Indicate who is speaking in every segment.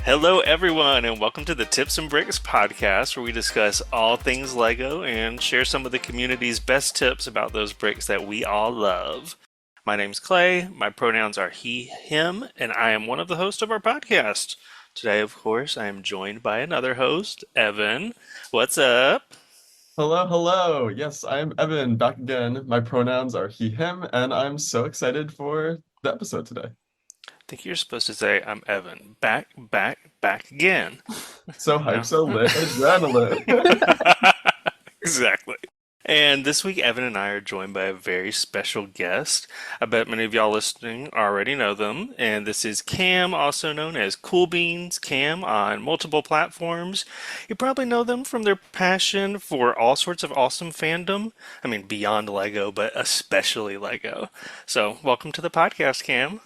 Speaker 1: Hello, everyone, and welcome to the Tips and Bricks Podcast, where we discuss all things Lego and share some of the community's best tips about those bricks that we all love. My name's Clay, my pronouns are he, him, and I am one of the hosts of our podcast. Today, of course, I am joined by another host, Evan. What's up?
Speaker 2: Hello. Yes, I'm Evan back again. My pronouns are he, him, and I'm so excited for the episode today.
Speaker 1: I think you're supposed to say, I'm Evan. Back again.
Speaker 2: So hype,
Speaker 1: No?
Speaker 2: so lit, adrenaline.
Speaker 1: Exactly. And this week, Evan and I are joined by a very special guest. I bet many of y'all listening already know them. And this is Cam, also known as CoolBeansKam on multiple platforms. You probably know them from their passion for all sorts of awesome fandom. I mean, beyond Lego, but especially Lego. So, welcome to the podcast, Cam.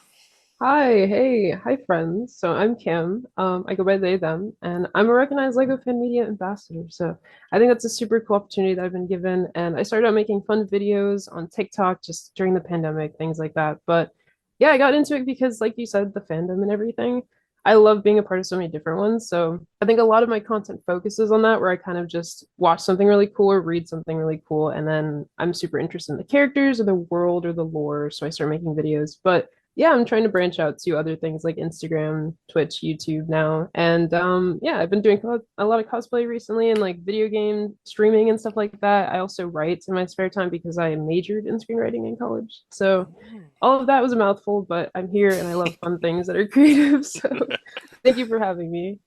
Speaker 3: Hi, friends. So I'm Kim. I go by they, them, and I'm a recognized Lego Fan Media ambassador. So I think that's a super cool opportunity that I've been given. And I started out making fun videos on TikTok just during the pandemic, things like that. But yeah, I got into it because, like you said, the fandom and everything. I love being a part of so many different ones. So I think a lot of my content focuses on that, where I kind of just watch something really cool or read something really cool, and then I'm super interested in the characters or the world or the lore. So I start making videos. But yeah, I'm trying to branch out to other things like Instagram, Twitch, YouTube now. And yeah, I've been doing a lot of cosplay recently and like video game streaming and stuff like that. I also write in my spare time because I majored in screenwriting in college. So all of that was a mouthful, but I'm here and I love fun things that are creative. So thank you for having me.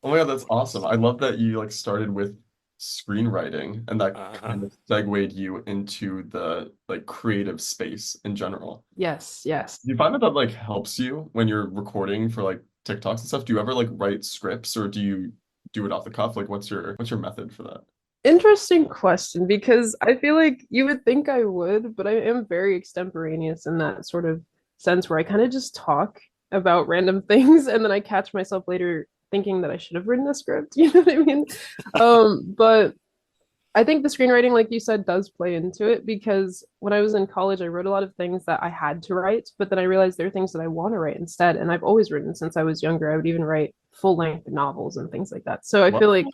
Speaker 2: Oh my God, that's awesome. I love that you started with screenwriting and that
Speaker 1: Uh-huh.
Speaker 2: kind of segued you into the creative space in general.
Speaker 3: Yes.
Speaker 2: Do you find that helps you when you're recording for TikToks and stuff? Do you ever write scripts or do you do it off the cuff? What's your method for that?
Speaker 3: Interesting question because I feel like you would think I would, but I am very extemporaneous in that sort of sense where I kind of just talk about random things and then I catch myself later thinking that I should have written a script. You know what I mean? But I think the screenwriting, like you said, does play into it because when I was in college, I wrote a lot of things that I had to write, but then I realized there are things that I want to write instead. And I've always written since I was younger. I would even write full-length novels and things like that. So I
Speaker 2: What?
Speaker 3: feel like,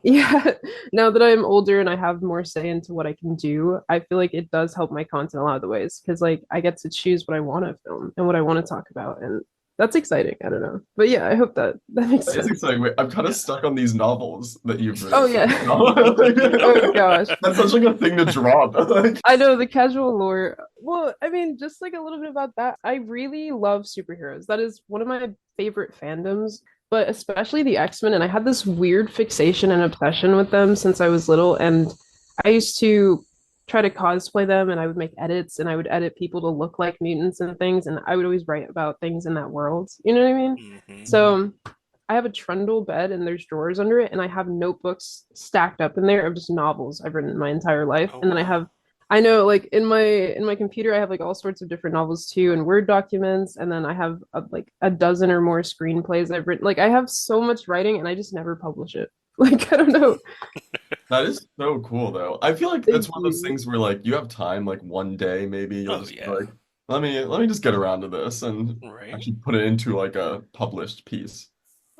Speaker 3: yeah, now that I'm older and I have more say into what I can do, I feel like it does help my content a lot of the ways because like I get to choose what I want to film and what I want to talk about. And that's exciting. I don't know. But yeah, I hope that makes
Speaker 2: It's
Speaker 3: sense.
Speaker 2: exciting. Wait, I'm kind of stuck on these novels that you've
Speaker 3: Oh
Speaker 2: written.
Speaker 3: yeah. Oh gosh.
Speaker 2: That's such a thing to drop.
Speaker 3: I know the casual lore. Well, I mean, just like a little bit about that. I really love superheroes. That is one of my favorite fandoms, but especially the X-Men. And I had this weird fixation and obsession with them since I was little. And I used to try to cosplay them and I would make edits and I would edit people to look like mutants and things. And I would always write about things in that world. You know what I mean?
Speaker 1: hmm
Speaker 3: So I have a trundle bed and there's drawers under it, and I have notebooks stacked up in there of just novels I've written my entire life.
Speaker 1: Oh,
Speaker 3: And then
Speaker 1: wow.
Speaker 3: I know like in my computer I have like all sorts of different novels too and Word documents, and then I have like a dozen or more screenplays I've written. Like I have so much writing and I just never publish it. Like I don't know.
Speaker 2: That is so cool though. I feel like that's
Speaker 3: Thank
Speaker 2: one of those
Speaker 3: you.
Speaker 2: things where you have time, one day maybe you'll
Speaker 1: Oh,
Speaker 2: just be
Speaker 1: yeah.
Speaker 2: let me just get around to this and
Speaker 1: Right?
Speaker 2: actually put it into a published piece.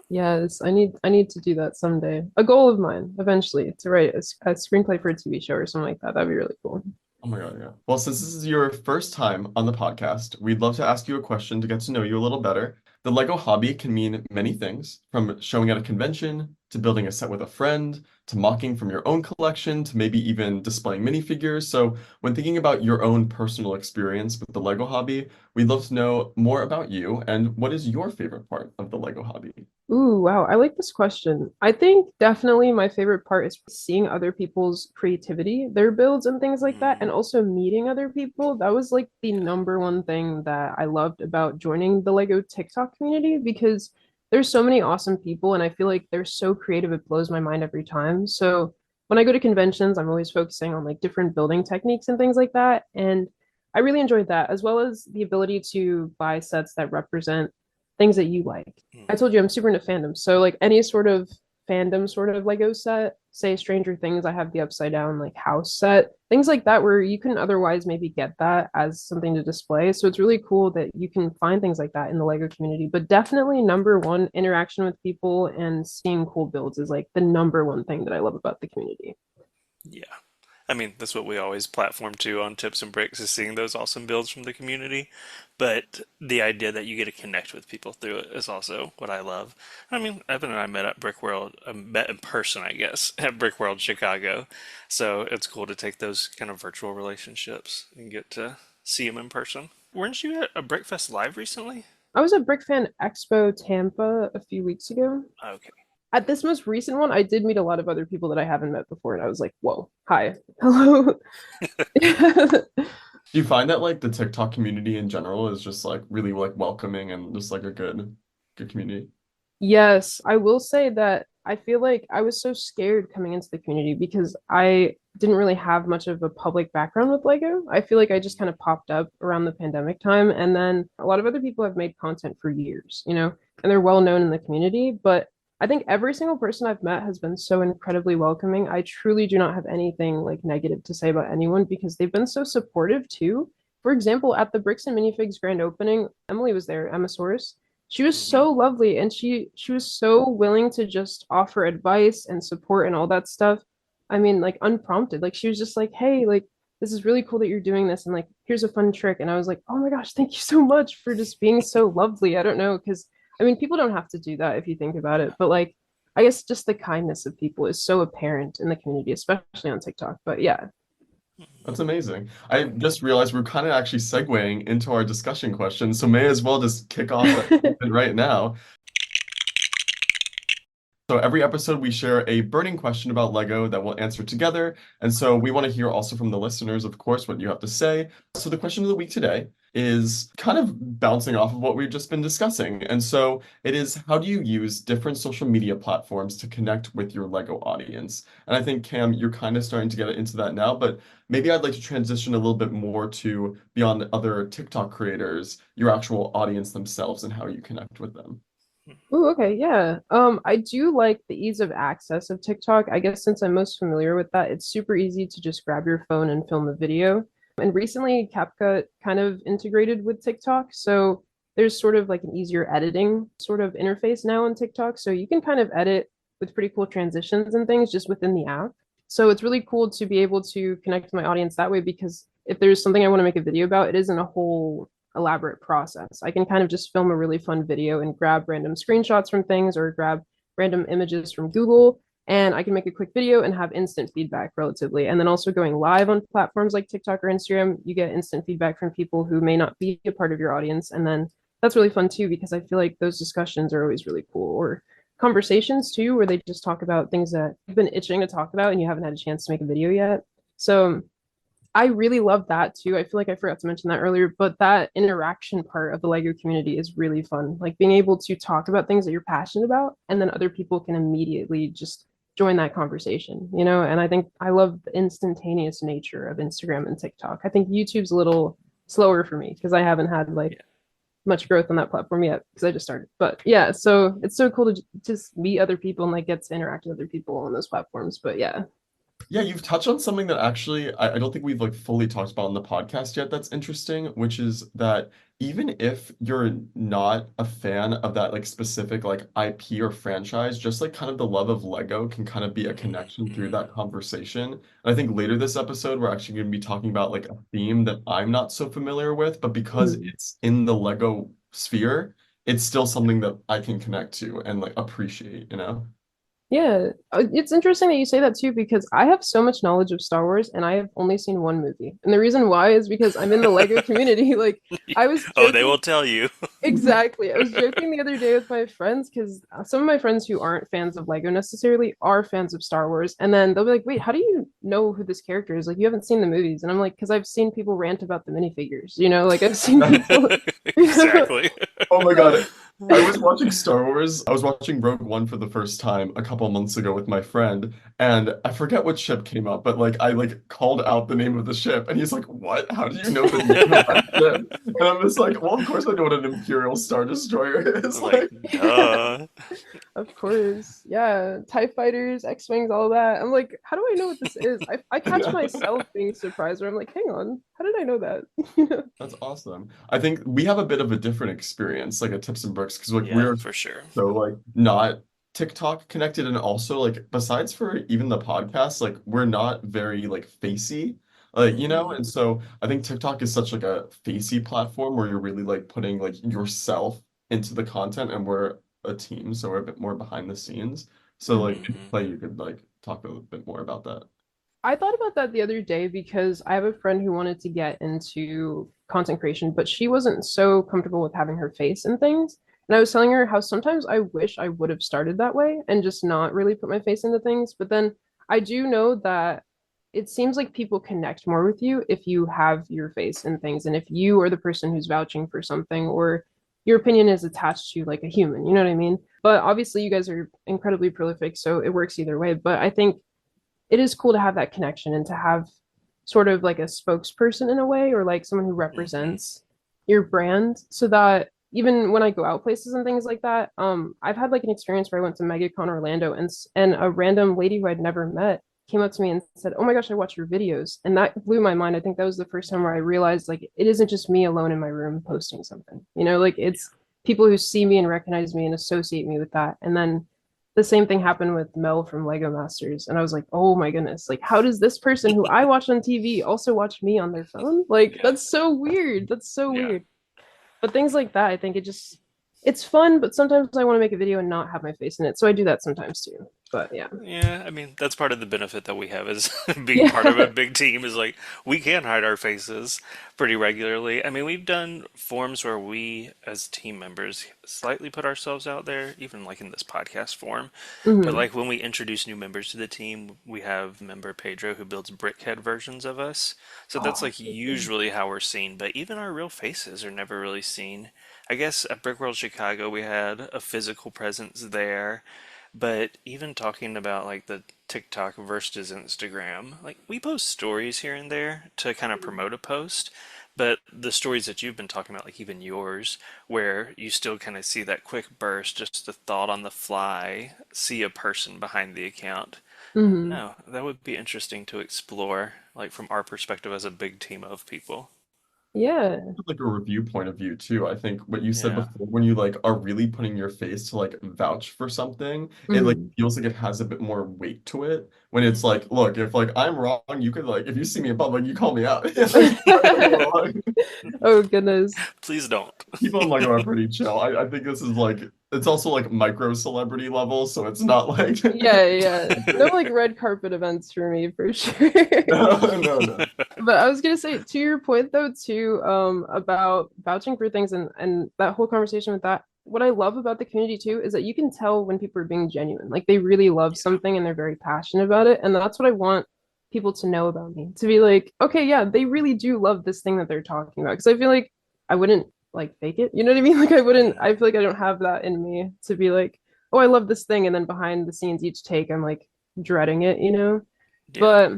Speaker 3: Yes, I need to do that someday. A goal of mine eventually to write a screenplay for a TV show or something like that. That'd be really cool.
Speaker 2: Oh my God, yeah. Well, since this is your first time on the podcast, we'd love to ask you a question to get to know you a little better. The Lego hobby can mean many things, from showing at a convention, to building a set with a friend, to mocking from your own collection, to maybe even displaying minifigures. So, when thinking about your own personal experience with the Lego hobby, we'd love to know more about you and what is your favorite part of the Lego hobby?
Speaker 3: Ooh, wow. I like this question. I think definitely my favorite part is seeing other people's creativity, their builds and things like that,
Speaker 1: Mm-hmm.
Speaker 3: and also meeting other people. That was like the number one thing that I loved about joining the Lego TikTok community because there's so many awesome people and I feel like they're so creative. It blows my mind every time. So when I go to conventions, I'm always focusing on like different building techniques and things like that. And I really enjoyed that, as well as the ability to buy sets that represent things that you like. I told you I'm super into fandom. So like any sort of fandom sort of Lego set. say Stranger Things, I have the upside down like house set, things like that where you couldn't otherwise maybe get that as something to display. So it's really cool that you can find things like that in the Lego community. But definitely number one, interaction with people and seeing cool builds is like the number one thing that I love about the community.
Speaker 1: Yeah. I mean, that's what we always platform to on Tips and Bricks is seeing those awesome builds from the community. But the idea that you get to connect with people through it is also what I love. I mean, Evan and I met at Brick World, met in person, I guess, at Brick World Chicago. So it's cool to take those kind of virtual relationships and get to see them in person. Weren't you at a Brickfest Live recently?
Speaker 3: I was at BrickFan Expo Tampa a few weeks ago.
Speaker 1: Okay.
Speaker 3: At this most recent one, I did meet a lot of other people that I haven't met before, and I was like, whoa, hi, hello.
Speaker 2: Do you find that like the TikTok community in general is just like really like welcoming and just like a good community?
Speaker 3: Yes, I will say that I feel like I was so scared coming into the community because I didn't really have much of a public background with Lego. I feel like I just kind of popped up around the pandemic time, and then a lot of other people have made content for years, and they're well known in the community. But I think every single person I've met has been so incredibly welcoming. I truly do not have anything like negative to say about anyone because they've been so supportive too. For example, at the Bricks and Minifigs grand opening, Emily was there, Emma Source. She was
Speaker 1: Hmm.
Speaker 3: so lovely and she was so willing to just offer advice and support and all that stuff. I mean, like unprompted. Like she was just like, "Hey, like this is really cool that you're doing this and like here's a fun trick." And I was like, "Oh my gosh, thank you so much for just being so lovely." I don't know, because I mean, people don't have to do that if you think about it, but like I guess just the kindness of people is so apparent in the community, especially on TikTok. But yeah.
Speaker 2: That's amazing. I just realized we're kind of actually segueing into our discussion question, so may as well just kick off that segment right now. So every episode we share a burning question about Lego that we'll answer together. And so we want to hear also from the listeners, of course, what you have to say. So the question of the week today is kind of bouncing off of what we've just been discussing. And so it is, how do you use different social media platforms to connect with your Lego audience? And I think, Cam, you're kind of starting to get into that now, but maybe I'd like to transition a little bit more to beyond other TikTok creators, your actual audience themselves and how you connect with them.
Speaker 3: Oh, okay, yeah. I do like the ease of access of TikTok. I guess since I'm most familiar with that, it's super easy to just grab your phone and film a video. And recently, CapCut kind of integrated with TikTok, so there's sort of like an easier editing sort of interface now on TikTok. So you can kind of edit with pretty cool transitions and things just within the app. So it's really cool to be able to connect with my audience that way because if there's something I want to make a video about, it isn't a whole elaborate process. I can kind of just film a really fun video and grab random screenshots from things or grab random images from Google, and I can make a quick video and have instant feedback relatively. And then also going live on platforms like TikTok or Instagram, you get instant feedback from people who may not be a part of your audience. And then that's really fun too, because I feel like those discussions are always really cool. Or conversations too, where they just talk about things that you've been itching to talk about and you haven't had a chance to make a video yet. So I really love that too. I feel like I forgot to mention that earlier, but that interaction part of the Lego community is really fun. Like being able to talk about things that you're passionate about, and then other people can immediately just join that conversation. And I think I love the instantaneous nature of Instagram and TikTok. I think YouTube's a little slower for me because I haven't had like
Speaker 1: Yeah.
Speaker 3: much growth on that platform yet because I just started. But yeah, so it's so cool to just meet other people and like get to interact with other people on those platforms. But yeah.
Speaker 2: Yeah, you've touched on something that actually I don't think we've like fully talked about on the podcast yet that's interesting, which is that even if you're not a fan of that like specific like IP or franchise, just like kind of the love of Lego can kind of be a connection through
Speaker 1: Mhm.
Speaker 2: that conversation. And I think later this episode we're actually going to be talking about like a theme that I'm not so familiar with, but because
Speaker 3: Mhm.
Speaker 2: it's in the Lego sphere, it's still something that I can connect to and like appreciate, you know?
Speaker 3: Yeah, it's interesting that you say that too because I have so much knowledge of Star Wars and I have only seen one movie. And the reason why is because I'm in the Lego community. Like I was
Speaker 1: Oh, they
Speaker 3: joking.
Speaker 1: will tell you.
Speaker 3: Exactly. I was joking the other day with my friends because some of my friends who aren't fans of Lego necessarily are fans of Star Wars. And then they'll be like, wait, how do you know who this character is? Like, you haven't seen the movies. And I'm like, because I've seen people rant about the minifigures, like I've seen people, you know,
Speaker 1: Exactly.
Speaker 2: Oh my God. I was watching Star Wars. I was watching Rogue One for the first time a couple months ago with my friend, and I forget what ship came up, but like I like called out the name of the ship, and he's like, "What? How do you know the name of that ship?" And I'm just like, "Well, of course I know what an Imperial Star Destroyer is."
Speaker 1: Like,
Speaker 2: Like,
Speaker 1: duh.
Speaker 3: Of course. Yeah. TIE fighters, X-Wings, all that. I'm like, how do I know what this is? I catch
Speaker 2: yeah.
Speaker 3: myself being surprised where I'm like, hang on, how did I know that? You know?
Speaker 2: That's awesome. I think we have a bit of a different experience, like at Tips and Bricks, because like
Speaker 1: Yeah,
Speaker 2: we're
Speaker 1: for sure.
Speaker 2: so like not TikTok connected, and also like besides for even the podcast, like we're not very like facey, like
Speaker 1: Mm,
Speaker 2: and so I think TikTok is such like a facey platform where you're really like putting like yourself into the content, and we're a team, so we're a bit more behind the scenes. So like
Speaker 3: Mhm.
Speaker 2: maybe
Speaker 1: hmm
Speaker 2: Clay, you could like talk a little bit more about that.
Speaker 3: I thought about that the other day because I have a friend who wanted to get into content creation, but she wasn't so comfortable with having her face in things. And I was telling her how sometimes I wish I would have started that way and just not really put my face into things. But then I do know that it seems like people connect more with you if you have your face in things and if you are the person who's vouching for something or your opinion is attached to like a human, you know what I mean? But obviously you guys are incredibly prolific, so it works either way. But I think it is cool to have that connection and to have sort of like a spokesperson in a way or like someone who
Speaker 1: hmm
Speaker 3: represents your brand so that even when I go out places and things like that, I've had like an experience where I went to MegaCon Orlando and a random lady who I'd never met came up to me and said, "Oh my gosh, I watch your videos." And that blew my mind. I think that was the first time where I realized like it isn't just me alone in my room posting something. You know, like it's people who see me and recognize me and associate me with that. And then the same thing happened with Mel from Lego Masters. And I was like, oh my goodness, like, how does this person who I watch on TV also watch me on their phone? Like,
Speaker 1: Yeah,
Speaker 3: that's so weird. That's so
Speaker 1: yeah.
Speaker 3: weird. But things like that, I think it's fun, but sometimes I want to make a video and not have my face in it. So I do that sometimes too. But yeah.
Speaker 1: Yeah, I mean, that's part of the benefit that we have is being part of a
Speaker 3: Yeah.
Speaker 1: big team is like we can hide our faces pretty regularly. I mean, we've done forums where we as team members slightly put ourselves out there, even like in this podcast form. But
Speaker 3: hmm
Speaker 1: like when we introduce new members to the team, we have member Pedro who builds brickhead versions of us. So that's
Speaker 3: Oh,
Speaker 1: like
Speaker 3: so good.
Speaker 1: usually how we're seen, but even our real faces are never really seen. I guess at Brickworld Chicago we had a physical presence there. But even talking about like the TikTok versus Instagram, like we post stories here and there to kind of promote a post, but the stories that you've been talking about, like even yours, where you still kind of see that quick burst, just the thought on the fly, see a person behind the account. I don't
Speaker 3: hmm
Speaker 1: know. That would be interesting to explore, like from our perspective as a big team of people.
Speaker 3: Yeah.
Speaker 2: Like a review point of view too. I think what you said
Speaker 1: Yeah.
Speaker 2: before, when you like are really putting your face to like vouch for something, it like
Speaker 3: hmm
Speaker 2: feels like it has a bit more weight to it. When it's like, look, if like I'm wrong, you could like if you see me in public, you call me out. Like I know you're wrong.
Speaker 3: Oh goodness.
Speaker 1: Please don't.
Speaker 2: People in Lego are pretty chill. I think this is like it's also like micro celebrity level, so it's not like
Speaker 3: Yeah, yeah. No like red carpet events for me for sure.
Speaker 2: no, no, no.
Speaker 3: But I was gonna say to your point though too, about vouching for things and that whole conversation with that. What I love about the community too is that you can tell when people are being genuine, like they really love
Speaker 1: Yeah.
Speaker 3: something and they're very passionate about it, and that's what I want people to know about me. To be like, okay, yeah, they really do love this thing that they're talking about. Because I feel like I wouldn't like fake it. You know what I mean? Like I wouldn't.
Speaker 1: Mm,
Speaker 3: I feel like I don't have that in me to be like, oh, I love this thing, and then behind the scenes, each take, I'm like dreading it. You know?
Speaker 1: yeah.
Speaker 3: But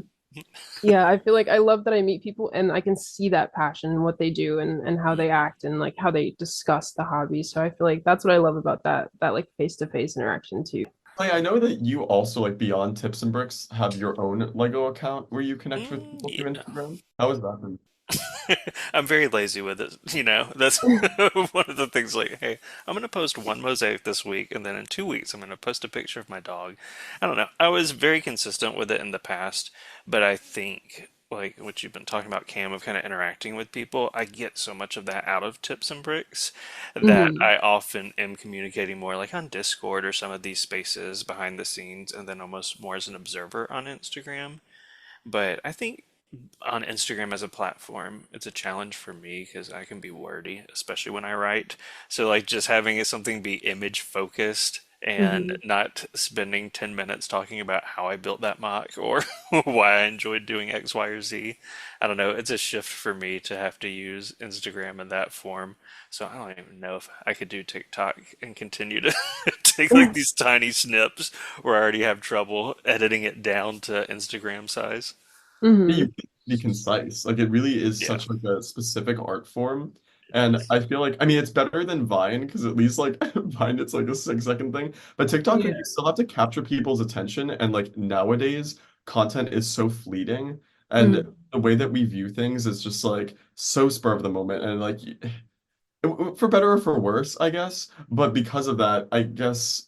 Speaker 3: yeah, I feel like I love that I meet people and I can see that passion in what they do and how they
Speaker 1: Mm.
Speaker 3: act and like how they discuss the hobby. So I feel like that's what I love about that like face-to-face interaction too.
Speaker 2: Like, I know that you also like beyond Tips and Bricks have your own Lego account where you connect with people through
Speaker 1: Yeah.
Speaker 2: Instagram. How is that for you?
Speaker 1: I'm very lazy with it, you know. That's one of the things like, hey, I'm going to post one mosaic this week, and then in 2 weeks, I'm going to post a picture of my dog. I don't know. I was very consistent with it in the past, but I think, like what you've been talking about, Cam, of kind of interacting with people, I get so much of that out of Tips and Bricks that
Speaker 3: hmm
Speaker 1: I often am communicating more like on Discord or some of these spaces behind the scenes, and then almost more as an observer on Instagram. But I think on Instagram as a platform, it's a challenge for me because I can be wordy, especially when I write. So like just having something be image focused and
Speaker 3: Hmm.
Speaker 1: not spending 10 minutes talking about how I built that mock or why I enjoyed doing X, Y, or Z. I don't know. It's a shift for me to have to use Instagram in that form. So I don't even know if I could do TikTok and continue to take like these tiny snips where I already have trouble editing it down to Instagram size.
Speaker 2: You
Speaker 3: Hmm.
Speaker 2: can be concise. Like it really is
Speaker 1: Yeah.
Speaker 2: such like a specific art form. And I feel like I mean it's better than Vine because at least like Vine it's like a 6 second thing. But TikTok
Speaker 3: Yeah.
Speaker 2: like you still have to capture people's attention and like nowadays content is so fleeting and
Speaker 3: Hmm.
Speaker 2: the way that we view things is just like so spur of the moment and like for better or for worse, I guess. But because of that, I guess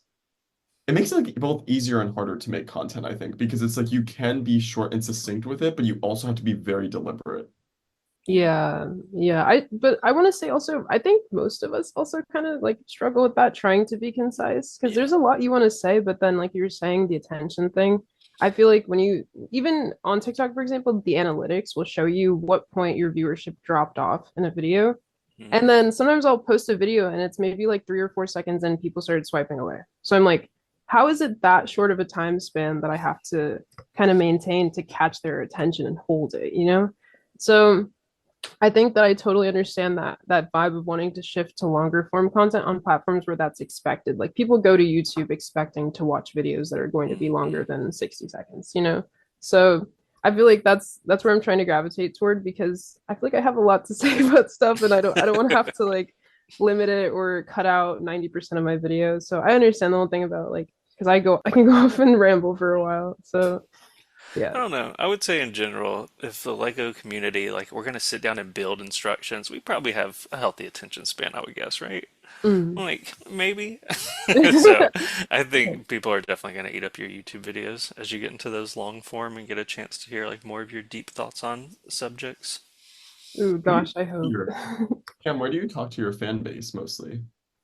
Speaker 2: it makes it like both easier and harder to make content, I think, because it's like you can be short and succinct with it, but you also have to be very deliberate.
Speaker 3: Yeah, yeah. But I want to say also, I think most of us also kind of like struggle with that, trying to be concise, because
Speaker 1: Yeah.
Speaker 3: there's a lot you want to say, but then like you're saying, the attention thing. I feel like when you even on TikTok, for example, the analytics will show you what point your viewership dropped off in a video. And
Speaker 1: Mm.
Speaker 3: then sometimes I'll post a video and it's maybe like 3 or 4 seconds and people started swiping away. So I'm like, how is it that short of a time span that I have to kind of maintain to catch their attention and hold it, you know? So I think that I totally understand that vibe of wanting to shift to longer form content on platforms where that's expected. Like people go to YouTube expecting to watch videos that are going to be longer
Speaker 1: Mhm.
Speaker 3: than 60 seconds, you know? So I feel like that's where I'm trying to gravitate toward because I feel like I have a lot to say about stuff and I don't want to have to like limit it or cut out 90% of my videos. So I understand the whole thing about like because I can go off and ramble for a while. So
Speaker 1: I
Speaker 3: yeah.
Speaker 1: don't know. I would say in general, if the Lego community, like we're gonna sit down and build instructions, we probably have a healthy attention span, I would guess, right?
Speaker 3: Mm.
Speaker 1: Like maybe. So I think people are definitely gonna eat up your YouTube videos as you get into those long form and get a chance to hear like more of your deep thoughts on subjects.
Speaker 3: Ooh,
Speaker 2: Who do you
Speaker 3: gosh, I hope.
Speaker 2: your Cam, where do you talk to your fan base mostly?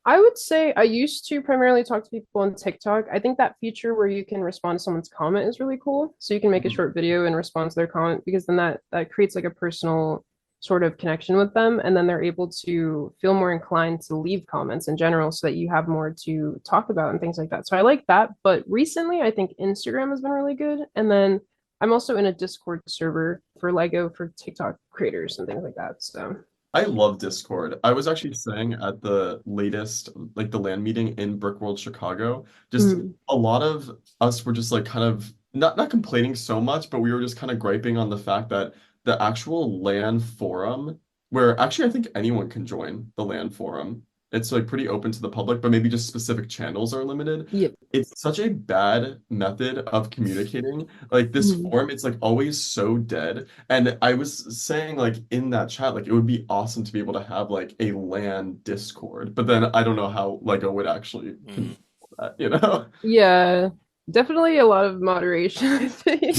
Speaker 3: I would say I used to primarily talk to people on TikTok. I think that feature where you can respond to someone's comment is really cool. So you can make a
Speaker 2: Mhm.
Speaker 3: short video and respond to their comment because then that creates like a personal sort of connection with them and then they're able to feel more inclined to leave comments in general so that you have more to talk about and things like that. So I like that, but recently I think Instagram has been really good and then I'm also in a Discord server for Lego for TikTok creators and things like that. So,
Speaker 2: I love Discord. I was actually saying at the latest, like the land meeting in Brickworld, Chicago, just
Speaker 3: mm,
Speaker 2: a lot of us were just like kind of not complaining so much, but we were just kind of griping on the fact that the actual land forum, where actually I think anyone can join the land forum. It's like pretty open to the public, but maybe just specific channels are limited.
Speaker 3: yeah.
Speaker 2: It's such a bad method of communicating. Like this
Speaker 3: Mm.
Speaker 2: forum, it's like always so dead. And I was saying like in that chat, like it would be awesome to be able to have like a LAN Discord, but then I don't know how Lego would actually
Speaker 1: Mm.
Speaker 2: control that, you know?
Speaker 3: Yeah, definitely a lot of moderation, I think.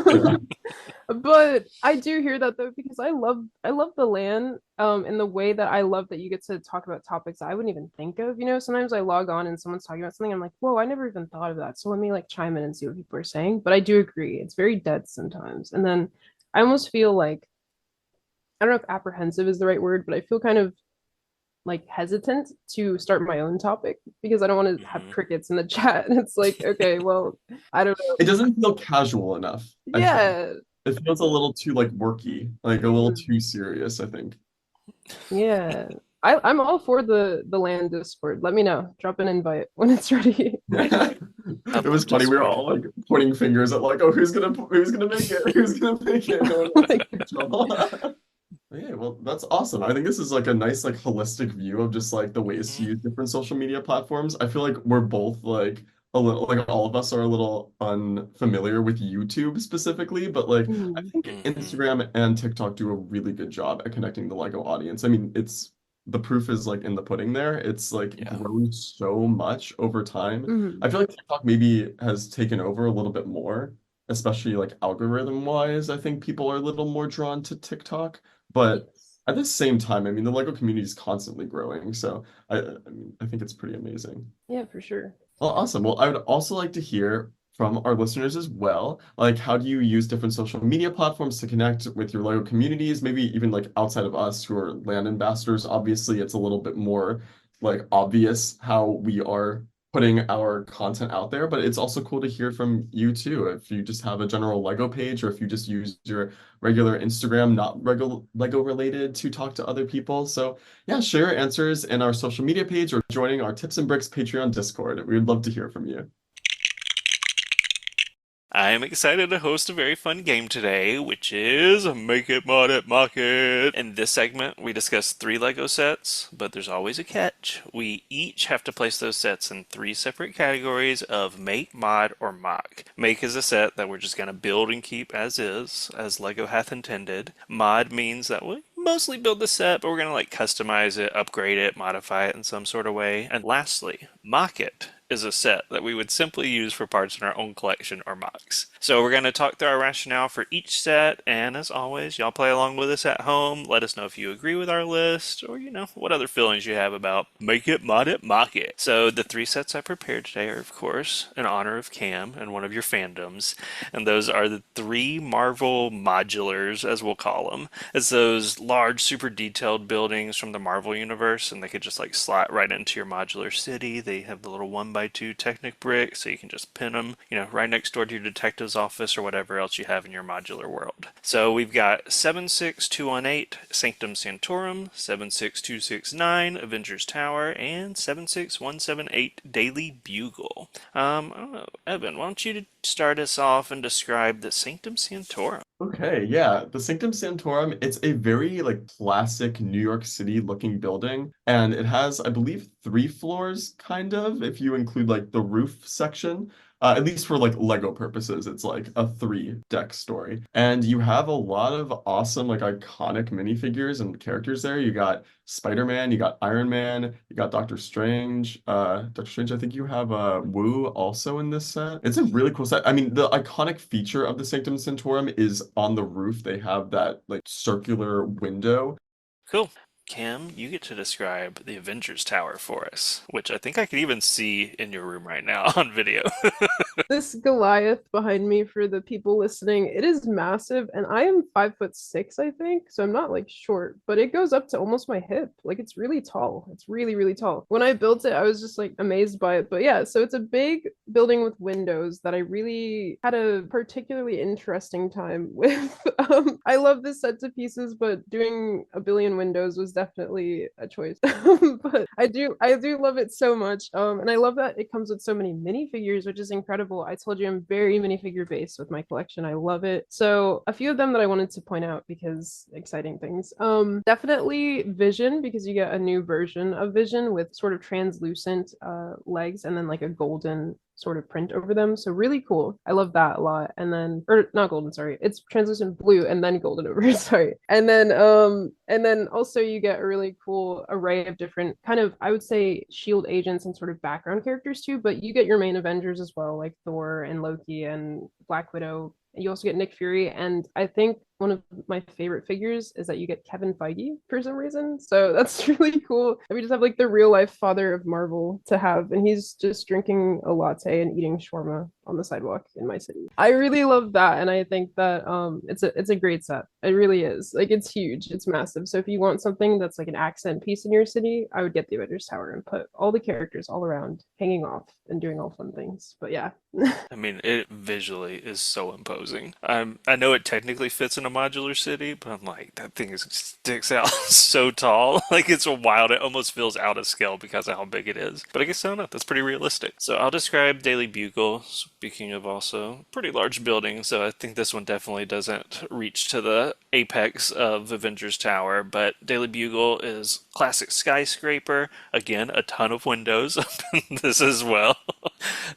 Speaker 2: Yeah.
Speaker 3: But I do hear that though because I love the land in the way that I love that you get to talk about topics I wouldn't even think of. You know, sometimes I log on and someone's talking about something, I'm like, whoa, I never even thought of that. So let me like chime in and see what people are saying. But I do agree, it's very dead sometimes. And then I almost feel like I don't know if apprehensive is the right word, but I feel kind of like hesitant to start my own topic because I don't want to have
Speaker 1: Mhm.
Speaker 3: crickets in the chat. And it's like, okay, well, I don't
Speaker 2: It
Speaker 3: know.
Speaker 2: doesn't feel casual enough, I think.
Speaker 3: Yeah.
Speaker 2: It feels a little too like worky, like a little
Speaker 3: Mhm.
Speaker 2: too serious, I think.
Speaker 3: Yeah. I'm all for the land Discord. Let me know. Drop an invite when it's ready.
Speaker 1: I
Speaker 2: It was
Speaker 1: love
Speaker 2: funny. We were
Speaker 1: Discord.
Speaker 2: all like pointing fingers at like, oh, who's gonna make it? Who's gonna make it? No one wants to
Speaker 3: Like,
Speaker 2: get in trouble. Yeah, well, that's awesome. I think this is like a nice, like, holistic view of just like the ways to
Speaker 1: Mhm.
Speaker 2: use different social media platforms. I feel like we're both like a little, like, all of us are a little unfamiliar with YouTube specifically, but like, I
Speaker 3: mhm,
Speaker 2: think
Speaker 1: Mhm.
Speaker 2: Instagram and TikTok do a really good job at connecting the Lego audience. I mean, it's the proof is like in the pudding there. It's like
Speaker 1: Yeah.
Speaker 2: grown so much over time.
Speaker 3: mhm.
Speaker 2: I feel like TikTok maybe has taken over a little bit more, especially like algorithm wise. I think people are a little more drawn to TikTok. But
Speaker 3: Yes.
Speaker 2: at the same time, I mean, the Lego community is constantly growing, so I mean, I think it's pretty amazing.
Speaker 3: Yeah, for sure.
Speaker 2: Well, awesome. Well, I would also like to hear from our listeners as well. Like, how do you use different social media platforms to connect with your Lego communities? Maybe even like outside of us who are land ambassadors. Obviously, it's a little bit more like obvious how we are putting our content out there, but it's also cool to hear from you too. If you just have a general Lego page, or if you just use your regular Instagram, not regular Lego related, to talk to other people. So yeah, share your answers in our social media page or joining our Tips and Bricks Patreon Discord. We would love to hear from you.
Speaker 1: I am excited to host a very fun game today, which is Make It, Mod It, Mock It. In this segment, we discuss 3 Lego sets, but there's always a catch. We each have to place those sets in 3 separate categories of make, mod, or mock. Make is a set that we're just going to build and keep as is, as Lego hath intended. Mod means that we mostly build the set, but we're going to like customize it, upgrade it, modify it in some sort of way. And lastly, mock it is a set that we would simply use for parts in our own collection or mocks. So we're going to talk through our rationale for each set, and as always, y'all play along with us at home. Let us know if you agree with our list, or what other feelings you have about make it, mod it, mock it. So the 3 sets I prepared today are, of course, in honor of Cam and one of your fandoms, and those are the 3 Marvel modulars, as we'll call them. It's those large, super detailed buildings from the Marvel universe, and they could just like slot right into your modular city. They have the little 1x2 Technic bricks, so you can just pin them, right next door to your detective's office or whatever else you have in your modular world. So we've got 76218 Sanctum Sanctorum, 76269 Avengers Tower, and 76178 Daily Bugle. I don't know, Evan, why don't you start us off and describe the Sanctum Sanctorum?
Speaker 2: Okay, yeah, the Sanctum Sanctorum, it's a very like classic New York City looking building, and it has, I believe, 3 floors, kind of, if you include like the roof section. At least for like Lego purposes, it's like a 3-deck story. And you have a lot of awesome, like iconic minifigures and characters there. You got Spider-Man, you got Iron Man, you got Doctor Strange. Doctor Strange, I think you have Wu also in this set. It's a really cool set. I mean, the iconic feature of the Sanctum Sanctorum is on the roof. They have that like circular window.
Speaker 1: Cool. Cam, you get to describe the Avengers Tower for us, which I think I can even see in your room right now on video.
Speaker 3: This Goliath behind me, for the people listening, it is massive, and I am 5'6", I think, so I'm not like short, but it goes up to almost my hip. Like, it's really tall. It's really, really tall. When I built it, I was just like amazed by it. But yeah, so it's a big building with windows that I really had a particularly interesting time with. I love this set to pieces, but doing a billion windows was definitely a choice. But I do love it so much. And I love that it comes with so many minifigures, which is incredible. I told you I'm very minifigure based with my collection. I love it. So a few of them that I wanted to point out because exciting things. Definitely Vision, because you get a new version of Vision with sort of translucent legs and then like a golden sort of print over them. So really cool. I love that a lot. And then, or not golden, sorry. It's translucent blue and then golden over, sorry. And then also you get a really cool array of different kind of, I would say, shield agents and sort of background characters too, but you get your main Avengers as well, like Thor and Loki and Black Widow. You also get Nick Fury, and I think one of my favorite figures is that you get Kevin Feige for some reason. So that's really cool. And we just have like the real life father of Marvel to have, and he's just drinking a latte and eating shawarma on the sidewalk in my city. I really love that, and I think that it's a great set. It really is. Like, it's huge, it's massive. So if you want something that's like an accent piece in your city, I would get the Avengers Tower and put all the characters all around, hanging off and doing all fun things. But yeah.
Speaker 1: I mean, it visually is so imposing. I know it technically fits in a modular city, but I'm like, that thing sticks out so tall. Like, it's wild. It almost feels out of scale because of how big it is. But I guess I don't know. That's pretty realistic. So I'll describe Daily Bugle. Speaking of also pretty large buildings, so I think this one definitely doesn't reach to the apex of Avengers Tower, but Daily Bugle is classic skyscraper. Again, a ton of windows up in this as well.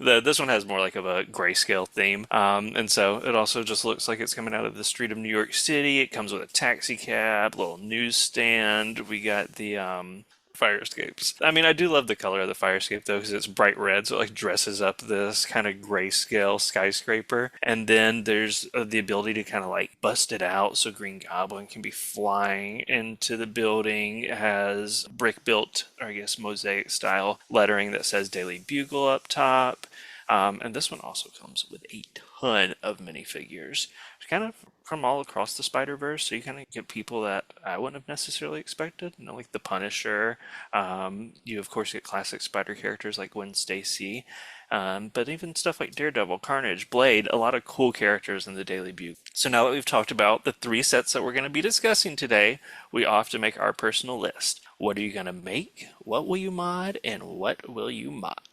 Speaker 1: This one has more like of a grayscale theme, and so it also just looks like it's coming out of the street of New York City. It comes with a taxi cab, little newsstand. We got the fire escapes. I mean, I do love the color of the fire escape though, because it's bright red, so it like dresses up this kind of grayscale skyscraper. And then there's the ability to kind of like bust it out, so Green Goblin can be flying into the building. It has brick built, or I guess mosaic style lettering that says Daily Bugle up top. And this one also comes with a ton of minifigures, kind of from all across the Spider-Verse. So you kind of get people that I wouldn't have necessarily expected, like the Punisher. You of course get classic Spider characters like Gwen Stacy, but even stuff like Daredevil, Carnage, Blade, a lot of cool characters in the Daily Bugle. So now that we've talked about the 3 sets that we're going to be discussing today, we all have to make our personal list. What are you going to make? What will you mod? And what will you mock?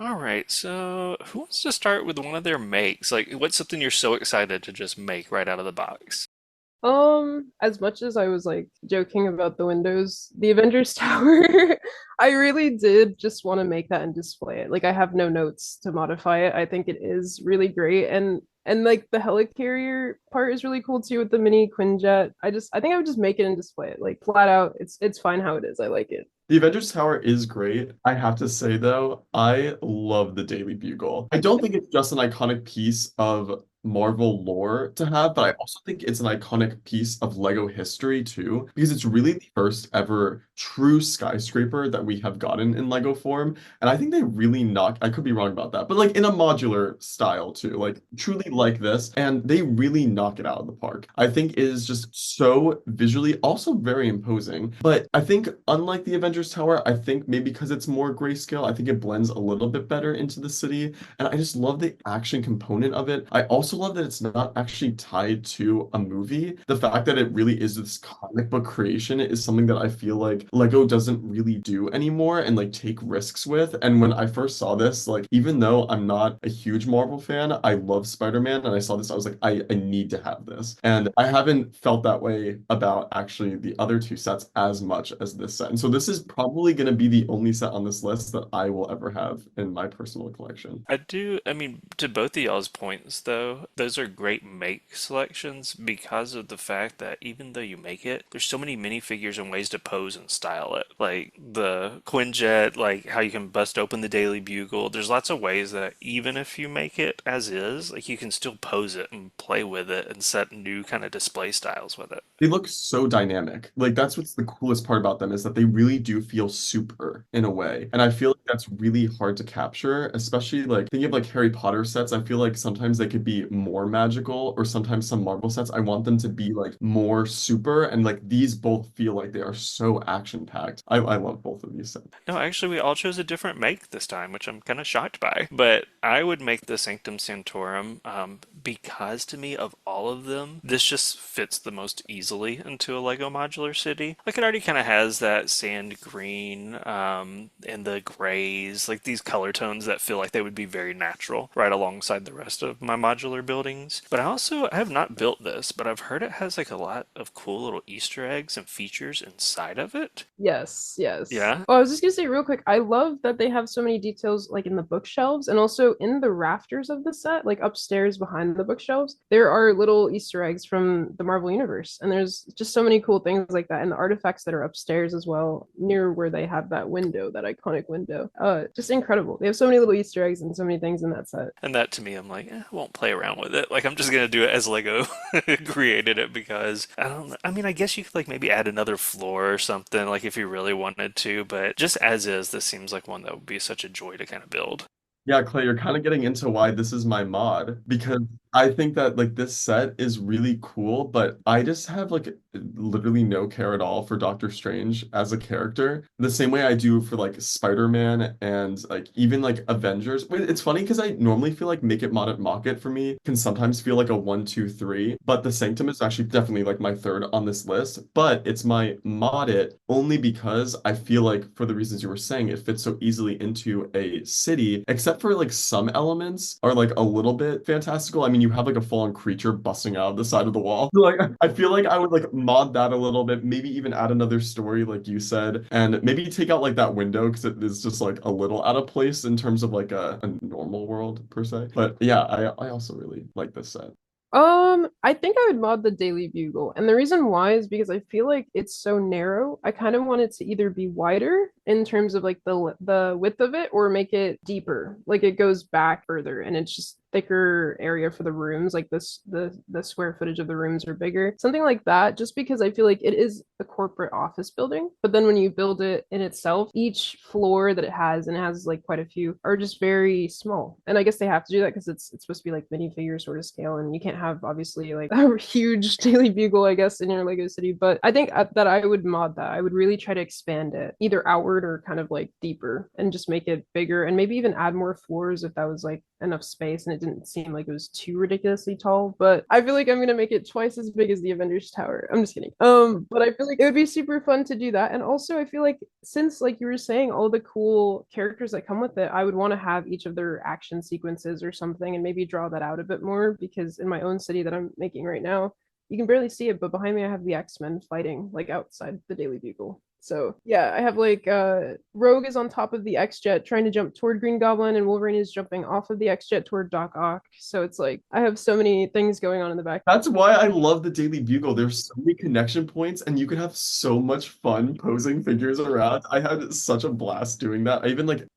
Speaker 1: All right, so who wants to start with one of their makes? Like, what's something you're so excited to just make right out of the box?
Speaker 3: As much as I was like joking about the windows, the Avengers Tower, I really did just want to make that and display it. Like I have no notes to modify it. I think it is really great and like the helicarrier part is really cool too with the mini Quinjet. I think I would just make it and display it. Like flat out, it's fine how it is. I like it.
Speaker 2: The Avengers Tower is great. I have to say though, I love the Daily Bugle. I don't think it's just an iconic piece of Marvel lore to have, but I also think it's an iconic piece of Lego history too, because it's really the first ever true skyscraper that we have gotten in Lego form. And I think they really knock, I could be wrong about that, but like in a modular style too, like truly like this, and they really knock it out of the park. I think it is just so visually also very imposing. But I think unlike the Avengers Tower, I think maybe because it's more grayscale, I think it blends a little bit better into the city. And I just love the action component of it. I also love that it's not actually tied to a movie. The fact that it really is this comic book creation is something that I feel like Lego doesn't really do anymore and like take risks with. And when I first saw this, like even though I'm not a huge Marvel fan, I love Spider-Man and I saw this, I was like, I need to have this. And I haven't felt that way about actually the other 2 sets as much as this set. And so this is probably going to be the only set on this list that I will ever have in my personal collection.
Speaker 1: I mean, to both of y'all's points, though, those are great make selections because of the fact that even though you make it, there's so many minifigures and ways to pose and style it. Like the Quinjet, like how you can bust open the Daily Bugle. There's lots of ways that even if you make it as is, like you can still pose it and play with it and set new kind of display styles with it.
Speaker 2: They look so dynamic. Like that's what's the coolest part about them is that they really do feel super in a way. And I feel like that's really hard to capture, especially like thinking of like Harry Potter sets. I feel like sometimes they could be more magical or sometimes some Marvel sets, I want them to be like more super. And like these both feel like they are so action packed. I love both of these sets.
Speaker 1: No, actually, we all chose a different make this time, which I'm kind of shocked by. But I would make the Sanctum Sanctorum because to me, of all of them, this just fits the most easily into a Lego modular city. Like it already kind of has that sand green and the grays, like these color tones that feel like they would be very natural right alongside the rest of my modular buildings. But I have not built this, but I've heard it has like a lot of cool little Easter eggs and features inside of it.
Speaker 3: Yes, yes.
Speaker 1: Yeah.
Speaker 3: Oh, I was just gonna say real quick, I love that they have so many details like in the bookshelves and also in the rafters of the set, like upstairs behind the bookshelves, there are little Easter eggs from the Marvel Universe. And there's just so many cool things like that. And the artifacts that are upstairs as well, near where they have that window, that iconic window. Just incredible. They have so many little Easter eggs and so many things in that set.
Speaker 1: And that to me, I'm like, I won't play around with it. Like, I'm just gonna do it as Lego created it because I don't know. I mean, I guess you could like maybe add another floor or something, like if you really wanted to, but just as is, this seems like one that would be such a joy to kind of build.
Speaker 2: Yeah, Clay, you're kind of getting into why this is my mod because I think that like this set is really cool, but I just have like literally no care at all for Doctor Strange as a character. The same way I do for like Spider-Man and like even like Avengers. It's funny because I normally feel like Make It Mod It Mock It for me can sometimes feel like a 1, 2, 3, but the Sanctum is actually definitely like my third on this list, but it's my mod it only because I feel like for the reasons you were saying, it fits so easily into a city, except for like some elements are like a little bit fantastical. I mean, you have like a full-on creature busting out of the side of the wall. Like I feel like I would like mod that a little bit, maybe even add another story like you said, and maybe take out like that window because it is just like a little out of place in terms of like a normal world per se. But yeah, I also really like this set.
Speaker 3: I think I would mod the Daily Bugle. And the reason why is because I feel like it's so narrow. I kind of want it to either be wider in terms of like the width of it, or make it deeper, like it goes back further and it's just thicker area for the rooms, like the square footage of the rooms are bigger, something like that, just because I feel like it is a corporate office building, but then when you build it in itself, each floor that it has, and it has like quite a few, are just very small. And I guess they have to do that because it's supposed to be like minifigure sort of scale, and you can't have obviously like a huge Daily Bugle, I guess, in your Lego city. But I think that I would mod that. I would really try to expand it either outward or kind of like deeper, and just make it bigger, and maybe even add more floors if that was like enough space and it didn't seem like it was too ridiculously tall. But I feel like I'm gonna make it twice as big as the Avengers Tower. I'm just kidding. But I feel like it would be super fun to do that. And also I feel like, since like you were saying all the cool characters that come with it, I would want to have each of their action sequences or something, and maybe draw that out a bit more, because in my own city that I'm making right now, you can barely see it, but behind me I have the X-Men fighting like outside the Daily Bugle. So yeah, I have like Rogue is on top of the X-Jet trying to jump toward Green Goblin, and Wolverine is jumping off of the X-Jet toward Doc Ock. So it's like I have so many things going on in the back.
Speaker 2: That's why I love the Daily Bugle. There's so many connection points, and you can have so much fun posing figures around. I had such a blast doing that. I even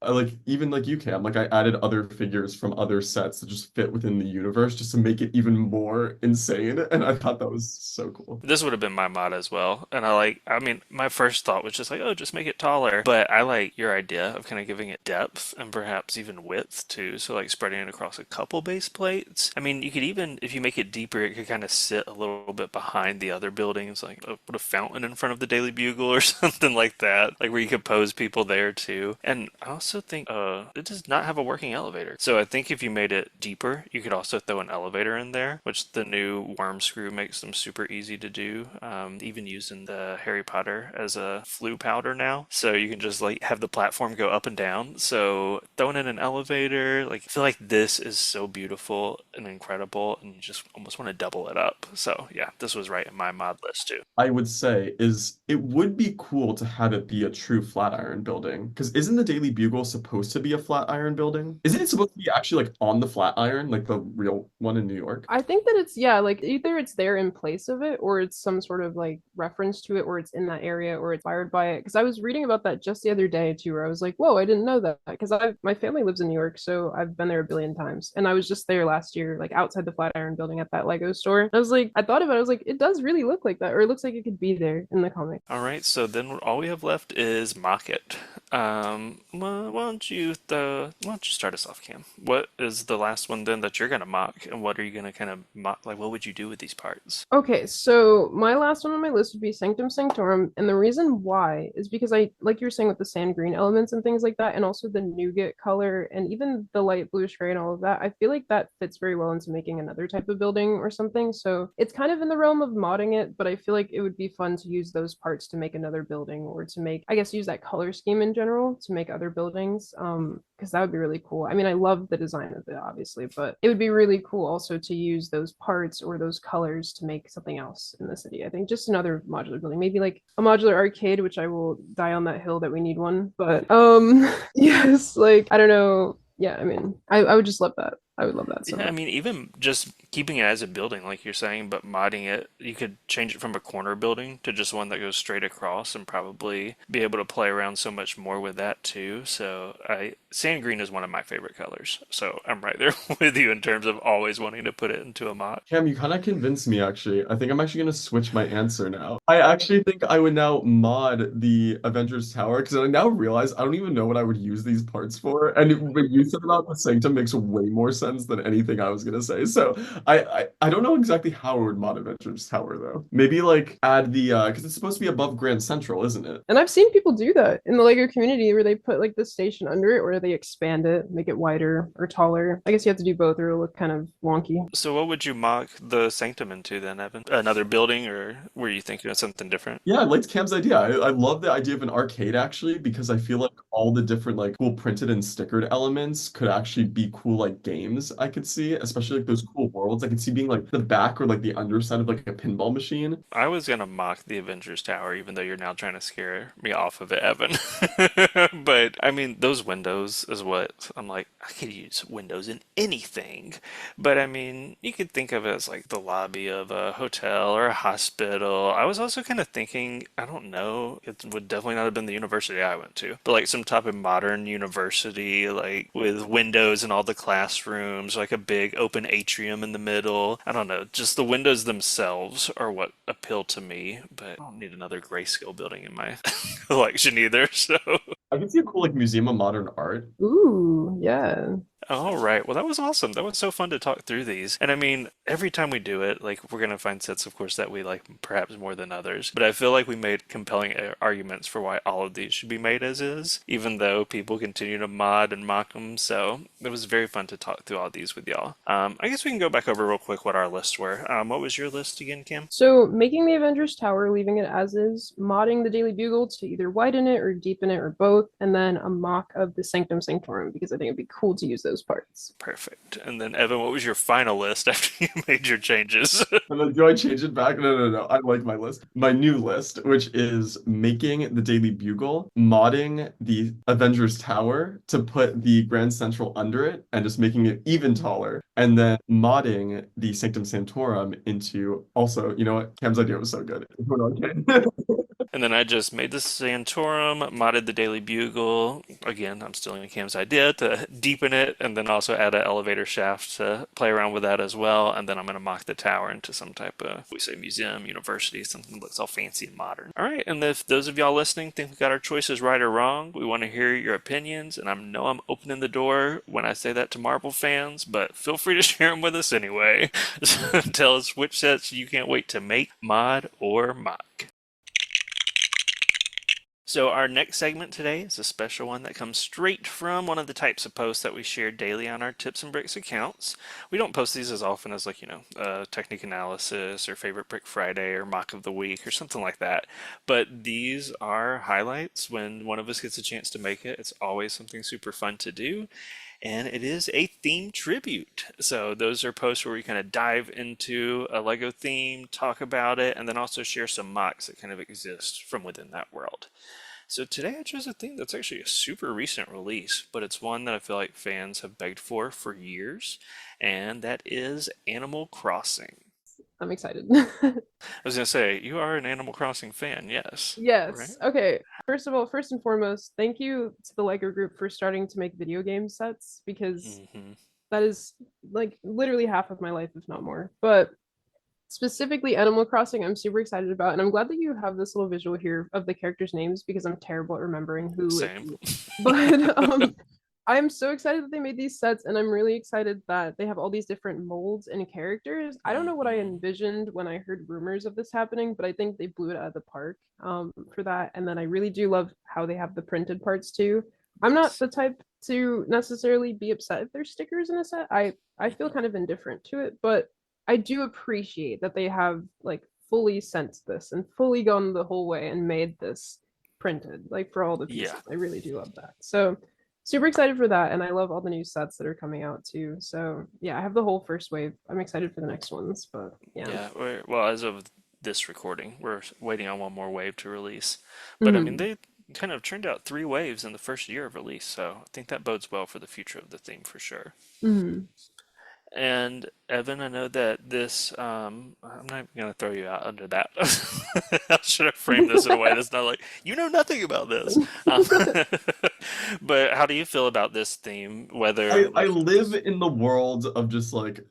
Speaker 2: even like you, Cam, like I added other figures from other sets that just fit within the universe just to make it even more insane. And I thought that was so cool.
Speaker 1: This would have been my mod as well. And I mean, my first thought was just like, oh, just make it taller. But I like your idea of kind of giving it depth and perhaps even width too. So like spreading it across a couple base plates. I mean, you could even, if you make it deeper, it could kind of sit a little bit behind the other buildings, like put a fountain in front of the Daily Bugle or something like that, like where you could pose people there too. And I also think it does not have a working elevator. So I think if you made it deeper, you could also throw an elevator in there, which the new worm screw makes them super easy to do. Even using the Harry Potter as a flu powder now. So you can just like have the platform go up and down. So throwing in an elevator, like I feel like this is so beautiful and incredible, and you just almost want to double it up. So yeah, this was right in my mod list too.
Speaker 2: I would say is it would be cool to have it be a true Flatiron building. Because isn't the Daily Bugle supposed to be a Flatiron building? Isn't it supposed to be actually like on the Flatiron, like the real one in New York?
Speaker 3: I think that it's, yeah, like either it's there in place of it, or it's some sort of like reference to it, or it's in that area, or it's inspired by it. Because I was reading about that just the other day too, where I was like, whoa, I didn't know that. Because my family lives in New York, so I've been there a billion times. And I was just there last year, like outside the Flatiron building at that Lego store. And I was like, I thought about it, I was like, it does really look like that, or it looks like it could be there in the comic.
Speaker 1: All right, so then all we have left is mock it. Well, why don't you start us off, Cam? What is the last one then that you're gonna mock, and what are you gonna kind of mock? Like, what would you do with these parts?
Speaker 3: Okay, so my last one on my list would be Sanctum Sanctorum, and the reason why is because I, like you were saying with the sand green elements and things like that, and also the nougat color, and even the light bluish gray and all of that, I feel like that fits very well into making another type of building or something. So it's kind of in the realm of modding it, but I feel like it would be fun to use those parts to make another building, or to make, I guess, use that color scheme in general to make other buildings. Because that would be really cool. I mean, I love the design of it, obviously, but it would be really cool also to use those parts or those colors to make something else in the city. I think just another modular building, maybe like a modular arcade, which I will die on that hill that we need one. But yes, like I don't know. Yeah, I mean, I would just love that. I would love that so
Speaker 1: Yeah, I
Speaker 3: much.
Speaker 1: mean, even just keeping it as a building, like you're saying, but modding it, you could change it from a corner building to just one that goes straight across, and probably be able to play around so much more with that too. So sand green is one of my favorite colors. So I'm right there with you in terms of always wanting to put it into a mod.
Speaker 2: Cam, you kind of convinced me actually. I think I'm actually going to switch my answer now. I actually think I would now mod the Avengers Tower because I now realize I don't even know what I would use these parts for. And what you said about the Sanctum makes way more sense than anything I was going to say. So I don't know exactly how I would mod Avengers Tower though. Maybe like add the because it's supposed to be above Grand Central, isn't it?
Speaker 3: And I've seen people do that in the Lego community, where they put like the station under it, or they expand it, make it wider or taller. I guess you have to do both, or it'll look kind of wonky.
Speaker 1: So what would you mock the sanctum into then, Evan? Another building, or were you thinking of something different?
Speaker 2: Yeah, I liked Cam's idea. I love the idea of an arcade actually because I feel like all the different like cool printed and stickered elements could actually be cool like games I could see, especially like those cool world worlds. I could see being like the back or like the underside of like a pinball machine.
Speaker 1: I was gonna mock the Avengers Tower, even though you're now trying to scare me off of it, Evan. But I mean, those windows is what I'm like. I could use windows in anything, but I mean, you could think of it as like the lobby of a hotel or a hospital. I was also kind of thinking, I don't know, it would definitely not have been the university I went to, but like some type of modern university, like with windows in all the classrooms, like a big open atrium in the middle. I don't know, just the windows themselves are what appeal to me, but I don't need another grayscale building in my collection either, so.
Speaker 2: I could see a cool like museum of modern art.
Speaker 3: Ooh, yeah.
Speaker 1: All right. Well, that was awesome. That was so fun to talk through these. And I mean, every time we do it, like we're gonna find sets, of course, that we like perhaps more than others. But I feel like we made compelling arguments for why all of these should be made as is, even though people continue to mod and mock them. So it was very fun to talk through all these with y'all. I guess we can go back over real quick what our lists were. What was your list again, Kim?
Speaker 3: So making the Avengers Tower, leaving it as is, modding the Daily Bugle to either widen it or deepen it or both, and then a mock of the Sanctum Sanctorum because I think it'd be cool to use those parts.
Speaker 1: Perfect. And then Evan, what was your final list after you made your changes?
Speaker 2: And then, do I change it back? No, no, no. I like my list. My new list, which is making the Daily Bugle, modding the Avengers Tower to put the Grand Central under it and just making it even taller. And then modding the Sanctum Sanctorum into also, you know what? Cam's idea was so good. Okay.
Speaker 1: And then I just made the Santorum, modded the Daily Bugle. Again, I'm stealing Cam's idea to deepen it, and then also add an elevator shaft to play around with that as well. And then I'm going to mock the tower into some type of, we say museum, university, something that looks all fancy and modern. All right, and if those of y'all listening think we got our choices right or wrong, we want to hear your opinions. And I know I'm opening the door when I say that to Marvel fans, but feel free to share them with us anyway. So tell us which sets you can't wait to make, mod, or mock. So our next segment today is a special one that comes straight from one of the types of posts that we share daily on our Tips and Bricks accounts. We don't post these as often as like, technique analysis or favorite brick Friday or mock of the week or something like that. But these are highlights when one of us gets a chance to make it. It's always something super fun to do. And it is a theme tribute. So those are posts where we kind of dive into a Lego theme, talk about it, and then also share some mocks that kind of exist from within that world. So today I chose a theme that's actually a super recent release, but it's one that I feel like fans have begged for years, and that is Animal Crossing.
Speaker 3: I'm excited.
Speaker 1: I was going to say, you are an Animal Crossing fan, yes.
Speaker 3: Yes.
Speaker 1: Right?
Speaker 3: Okay. First of all, first and foremost, thank you to the Lego group for starting to make video game sets because that is like literally half of my life, if not more. But specifically Animal Crossing, I'm super excited about, and I'm glad that you have this little visual here of the characters' names because I'm terrible at remembering who.
Speaker 1: Same.
Speaker 3: But I'm so excited that they made these sets, and I'm really excited that they have all these different molds and characters. I don't know what I envisioned when I heard rumors of this happening, but I think they blew it out of the park for that. And then I really do love how they have the printed parts too. I'm not the type to necessarily be upset if there's stickers in a set. I feel kind of indifferent to it, but I do appreciate that they have like fully sensed this and fully gone the whole way and made this printed like for all the pieces.
Speaker 1: Yeah.
Speaker 3: I really do love that. So super excited for that, and I love all the new sets that are coming out too. So yeah, I have the whole first wave. I'm excited for the next ones, but yeah.
Speaker 1: Yeah, well, as of this recording, we're waiting on one more wave to release. But I mean, they kind of turned out 3 waves in the first year of release, so I think that bodes well for the future of the theme for sure. And Evan, I know that this, I'm not going to throw you out under that. I should have framed this in a way that's not like, you know nothing about this. But how do you feel about this theme? Whether
Speaker 2: I live in the world of just like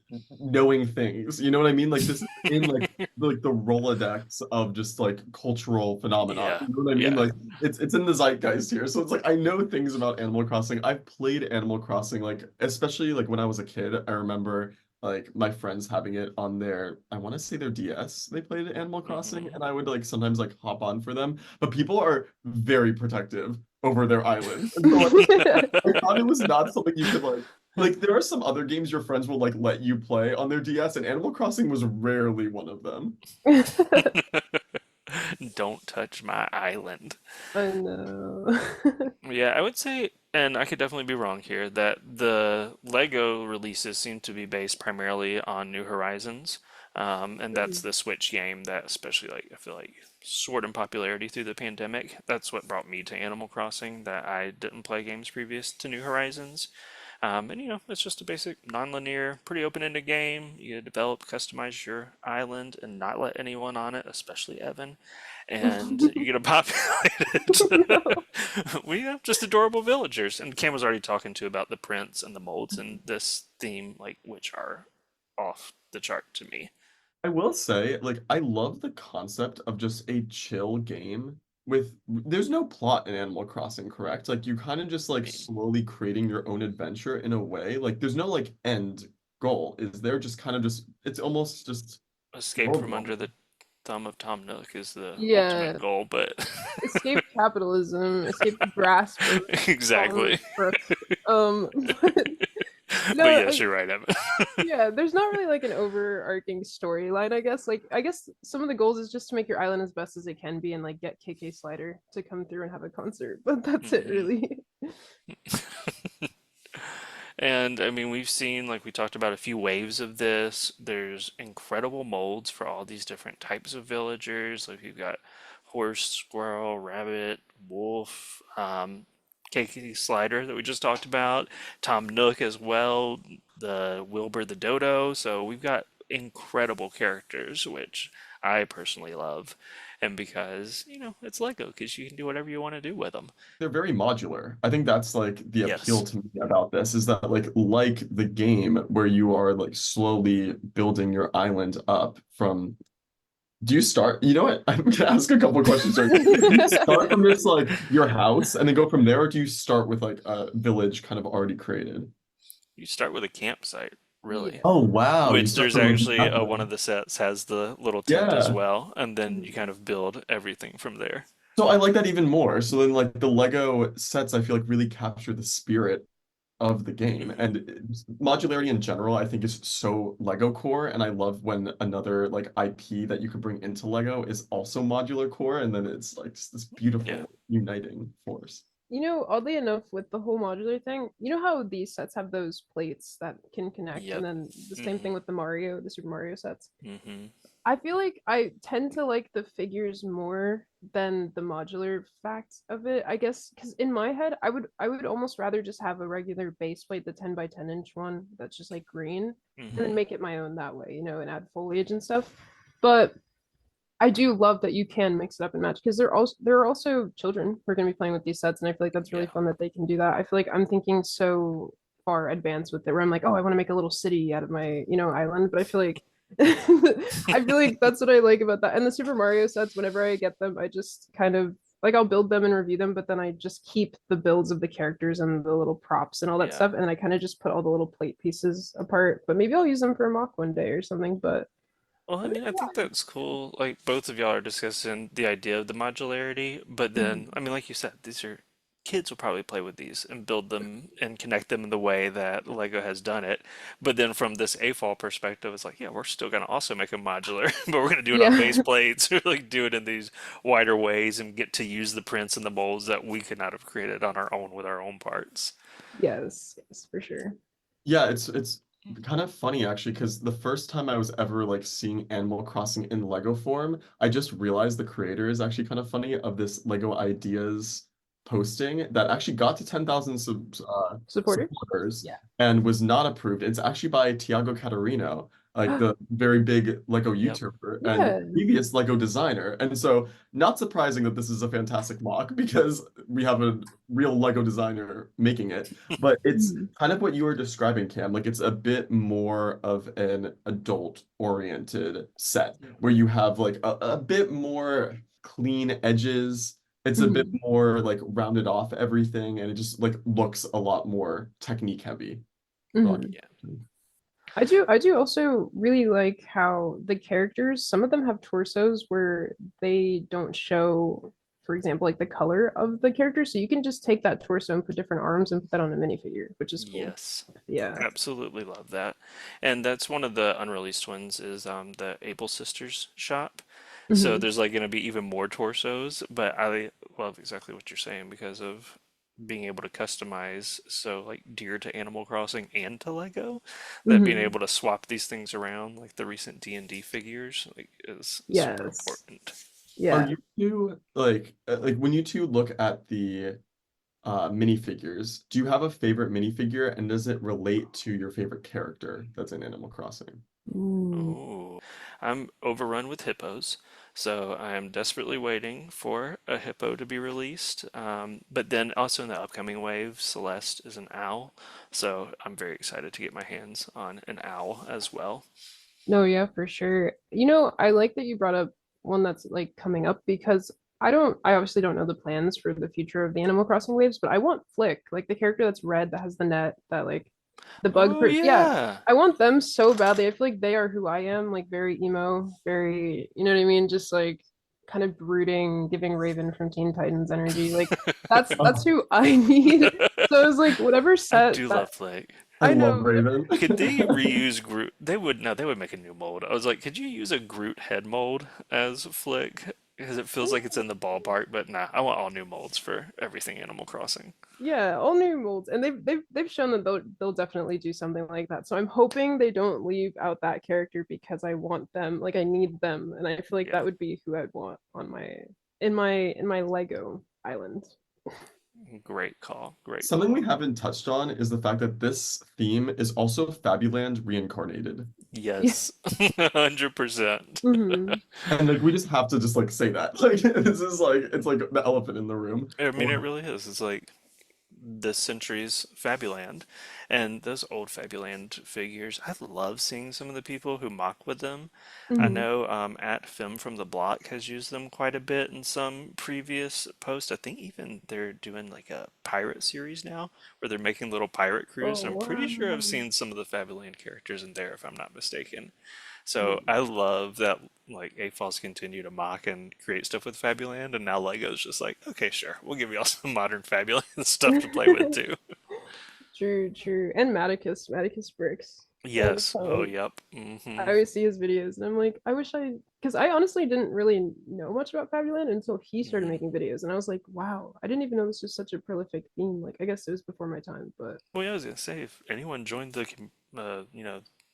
Speaker 2: knowing things. You know what I mean? Like this in like the Rolodex of just like cultural phenomena.
Speaker 1: Yeah,
Speaker 2: You know what I mean?
Speaker 1: yeah.
Speaker 2: Like it's in the zeitgeist here. So it's like I know things about Animal Crossing. I've played Animal Crossing, like especially like when I was a kid. I remember like my friends having it on their, I want to say their DS. They played Animal Crossing, and I would like sometimes like hop on for them. But people are very protective over their island. And so, like, I thought it was not something you could like there are some other games your friends will like let you play on their DS, and Animal Crossing was rarely one of them.
Speaker 1: Don't touch my island.
Speaker 3: I know.
Speaker 1: Yeah, I would say and I could definitely be wrong here, that the Lego releases seem to be based primarily on New Horizons. And that's
Speaker 3: Mm.
Speaker 1: the Switch game that especially like I feel like soared in popularity through the pandemic. That's what brought me to Animal Crossing, that I didn't play games previous to New Horizons. And it's just a basic non-linear, pretty open-ended game. You develop, customize your island, and not let anyone on it, especially Evan. And you get to populate it.
Speaker 3: No.
Speaker 1: We have just adorable villagers. And Cam was already talking to about the prints and the molds in this theme, like which are off the chart to me.
Speaker 2: I will say, like, I love the concept of just a chill game with there's no plot in Animal Crossing, correct? Like you kind of just
Speaker 1: I
Speaker 2: like
Speaker 1: mean,
Speaker 2: slowly creating your own adventure in a way. Like there's no like end goal. Is there just kind of just it's almost just
Speaker 1: escape
Speaker 2: world
Speaker 1: from under the
Speaker 2: building.
Speaker 1: thumb of Tom Nook is the ultimate
Speaker 3: Yeah,
Speaker 1: goal, but
Speaker 3: escape capitalism, escape the grasp of Tom
Speaker 1: exactly.
Speaker 3: Crook. But
Speaker 1: But
Speaker 3: no,
Speaker 1: yes, you're right, Evan.
Speaker 3: yeah, there's not really like an overarching storyline, I guess. Like, I guess some of the goals is just to make your island as best as it can be and like get KK Slider to come through and have a concert. But that's it,
Speaker 1: Hmm.
Speaker 3: really.
Speaker 1: And I mean, we've seen, like we talked about, a few waves of this. There's incredible molds for all these different types of villagers. Like you've got horse, squirrel, rabbit, wolf, KK Slider that we just talked about, Tom Nook as well, the Wilbur the Dodo. So we've got incredible characters, which I personally love. And because, it's Lego, because you can do whatever you want to do with them.
Speaker 2: They're very modular. I think that's like the appeal
Speaker 1: Yes.
Speaker 2: to me about this is that like the game where you are like slowly building your island up from do you start? You know what? I'm gonna ask a couple of questions. Sorry. Do you start from just like your house and then go from there, or do you start with like a village kind of already created?
Speaker 1: You start with a campsite, really.
Speaker 3: Yeah.
Speaker 2: Oh wow, you
Speaker 1: Which
Speaker 2: start
Speaker 1: there's
Speaker 2: from like
Speaker 1: actually
Speaker 2: that
Speaker 1: one
Speaker 2: way.
Speaker 1: of the sets has the little tent as
Speaker 2: Yeah.
Speaker 1: well, and then you kind of build everything from there.
Speaker 2: So I like that even more. So then like the Lego sets I feel like really capture the spirit of the game.
Speaker 1: Hmm.
Speaker 2: And modularity in general, I think is so Lego core. And I love when another like IP that you can bring into Lego is also modular core, and then it's like just this
Speaker 1: Yeah.
Speaker 2: beautiful uniting force.
Speaker 3: Oddly enough, with the whole modular thing, you know how these sets have those plates that can connect, and
Speaker 1: Yep.
Speaker 3: then the same
Speaker 1: Hmm.
Speaker 3: thing with the Super Mario sets.
Speaker 1: Hmm.
Speaker 3: I feel like I tend to like the figures more than the modular fact of it. I guess because in my head, I would almost rather just have a regular base plate, the 10 by 10 inch one that's just like green, and then
Speaker 1: Hmm.
Speaker 3: make it my own that way, and add foliage and stuff. But I do love that you can mix it up and match because there are also children who are going to be playing with these sets, and I feel like that's really
Speaker 1: Yeah.
Speaker 3: fun that they can do that. I feel like I'm thinking so far advanced with it, where I'm like, oh, I want to make a little city out of my island, but I feel like I feel like that's what I like about that. And the Super Mario sets, whenever I get them, I just kind of like I'll build them and review them, but then I just keep the builds of the characters and the little props and all that
Speaker 1: Yeah.
Speaker 3: stuff, and then I kind of just put all the little plate pieces apart. But maybe I'll use them for a mock one day or something. But
Speaker 1: Well, I mean, I think that's cool. Like both of y'all are discussing the idea of the modularity, but then, I mean, like you said, these are kids will probably play with these and build them and connect them in the way that Lego has done it. But then from this AFOL perspective, it's like, yeah, we're still gonna also make them modular, but we're gonna do it on base
Speaker 3: yeah.
Speaker 1: plates, or like do it in these wider ways and get to use the prints and the molds that we could not have created on our own with our own parts.
Speaker 3: Yes, yes, for sure.
Speaker 2: Yeah, it's kind of funny actually, because the first time I was ever like seeing Animal Crossing in Lego form, I just realized the creator is actually kind of funny of this Lego Ideas posting that actually got to 10,000
Speaker 3: Supporters?
Speaker 2: supporters
Speaker 3: Yeah.
Speaker 2: and was not approved. It's actually by Tiago Catarino, like the very big Lego
Speaker 1: Yep.
Speaker 2: YouTuber and
Speaker 3: Yeah.
Speaker 2: previous Lego designer. And so not surprising that this is a fantastic mock because we have a real Lego designer making it, but it's
Speaker 3: Mhm.
Speaker 2: kind of what you were describing, Cam. Like it's a bit more of an adult oriented set where you have like a bit more clean edges. It's a bit
Speaker 3: Mhm.
Speaker 2: more like rounded off everything, and it just like looks a lot more technique heavy. So,
Speaker 3: Mhm.
Speaker 1: Yeah.
Speaker 3: I do also really like how the characters, some of them have torsos where they don't show, for example, like the color of the character. So you can just take that torso and put different arms and put that on a minifigure, which is cool.
Speaker 1: Yes.
Speaker 3: Yeah.
Speaker 1: Absolutely love that. And that's one of the unreleased ones is the Able Sisters shop. So
Speaker 3: Hmm.
Speaker 1: there's like going to be even more torsos, but I love exactly what you're saying because of being able to customize, so like dear to Animal Crossing and to Lego, that being
Speaker 3: Hmm.
Speaker 1: able to swap these things around, like the recent D&D figures, like is super
Speaker 3: Yes.
Speaker 1: important.
Speaker 2: Are
Speaker 3: Yeah.
Speaker 2: you two like when you two look at the minifigures, do you have a favorite minifigure and does it relate to your favorite character that's in Animal Crossing?
Speaker 3: Ooh.
Speaker 1: Ooh, I'm overrun with hippos, so I am desperately waiting for a hippo to be released. But then also in the upcoming wave, Celeste is an owl, so I'm very excited to get my hands on an owl as well.
Speaker 3: No, yeah, for sure. I like that you brought up one that's like coming up because I obviously don't know the plans for the future of the Animal Crossing waves, but I want Flick, like the character that's red that has the net, that like the bug
Speaker 1: Oh
Speaker 3: per yeah.
Speaker 1: yeah,
Speaker 3: I want them so badly. I feel like they are who I am, like very emo, very, you know what I mean? Just like kind of brooding, giving Raven from Teen Titans energy. Like that's
Speaker 2: Oh,
Speaker 3: who I need. So I was like, whatever
Speaker 1: I
Speaker 3: set
Speaker 1: do
Speaker 3: that
Speaker 1: love Flake.
Speaker 2: I
Speaker 3: I
Speaker 2: love
Speaker 3: know.
Speaker 2: Raven.
Speaker 1: Could they reuse Groot? They would no, they would make a new mold. I was like, could you use a Groot head mold as Flick? Because it feels like it's in the ballpark, but nah, I want all new molds for everything Animal Crossing.
Speaker 3: Yeah, all new molds, and they've shown that they'll definitely do something like that. So I'm hoping they don't leave out that character because I want them, like I need them, and I feel like
Speaker 1: Yeah,
Speaker 3: that would be who I'd want on my Lego island.
Speaker 1: great call. Great
Speaker 2: Something we
Speaker 1: call.
Speaker 2: haven't touched on is the fact that this theme is also Fabuland reincarnated.
Speaker 3: Yeah.
Speaker 1: Yes, 100%.
Speaker 3: Hmm.
Speaker 2: And like we just have to just like say that. Like this is like it's like the elephant in the room.
Speaker 1: I mean, it really is. It's like this century's Fabuland. And those old Fabuland figures, I love seeing some of the people who mock with them. I
Speaker 3: Hmm.
Speaker 1: know at Film from the Block has used them quite a bit in some previous posts. I think even they're doing like a pirate series now where they're making little pirate crews.
Speaker 3: Oh
Speaker 1: And I'm pretty sure I've
Speaker 3: wow.
Speaker 1: seen some of the Fabuland characters in there if I'm not mistaken. So I love that like AFOS continue to mock and create stuff with Fabuland, and now Lego's just like, okay, sure, we'll give you all some modern Fabuland stuff to play with too.
Speaker 3: True, true. And Maticus Bricks. And
Speaker 1: Yes. Oh, yep.
Speaker 3: I always see his videos and I'm like, I wish because I honestly didn't really know much about Fabuland until he started
Speaker 1: Hmm.
Speaker 3: making videos. And I was like, wow, I didn't even know this was such a prolific theme. Like, I guess it was before my time, but
Speaker 1: Well, yeah, I was gonna say if anyone joined the,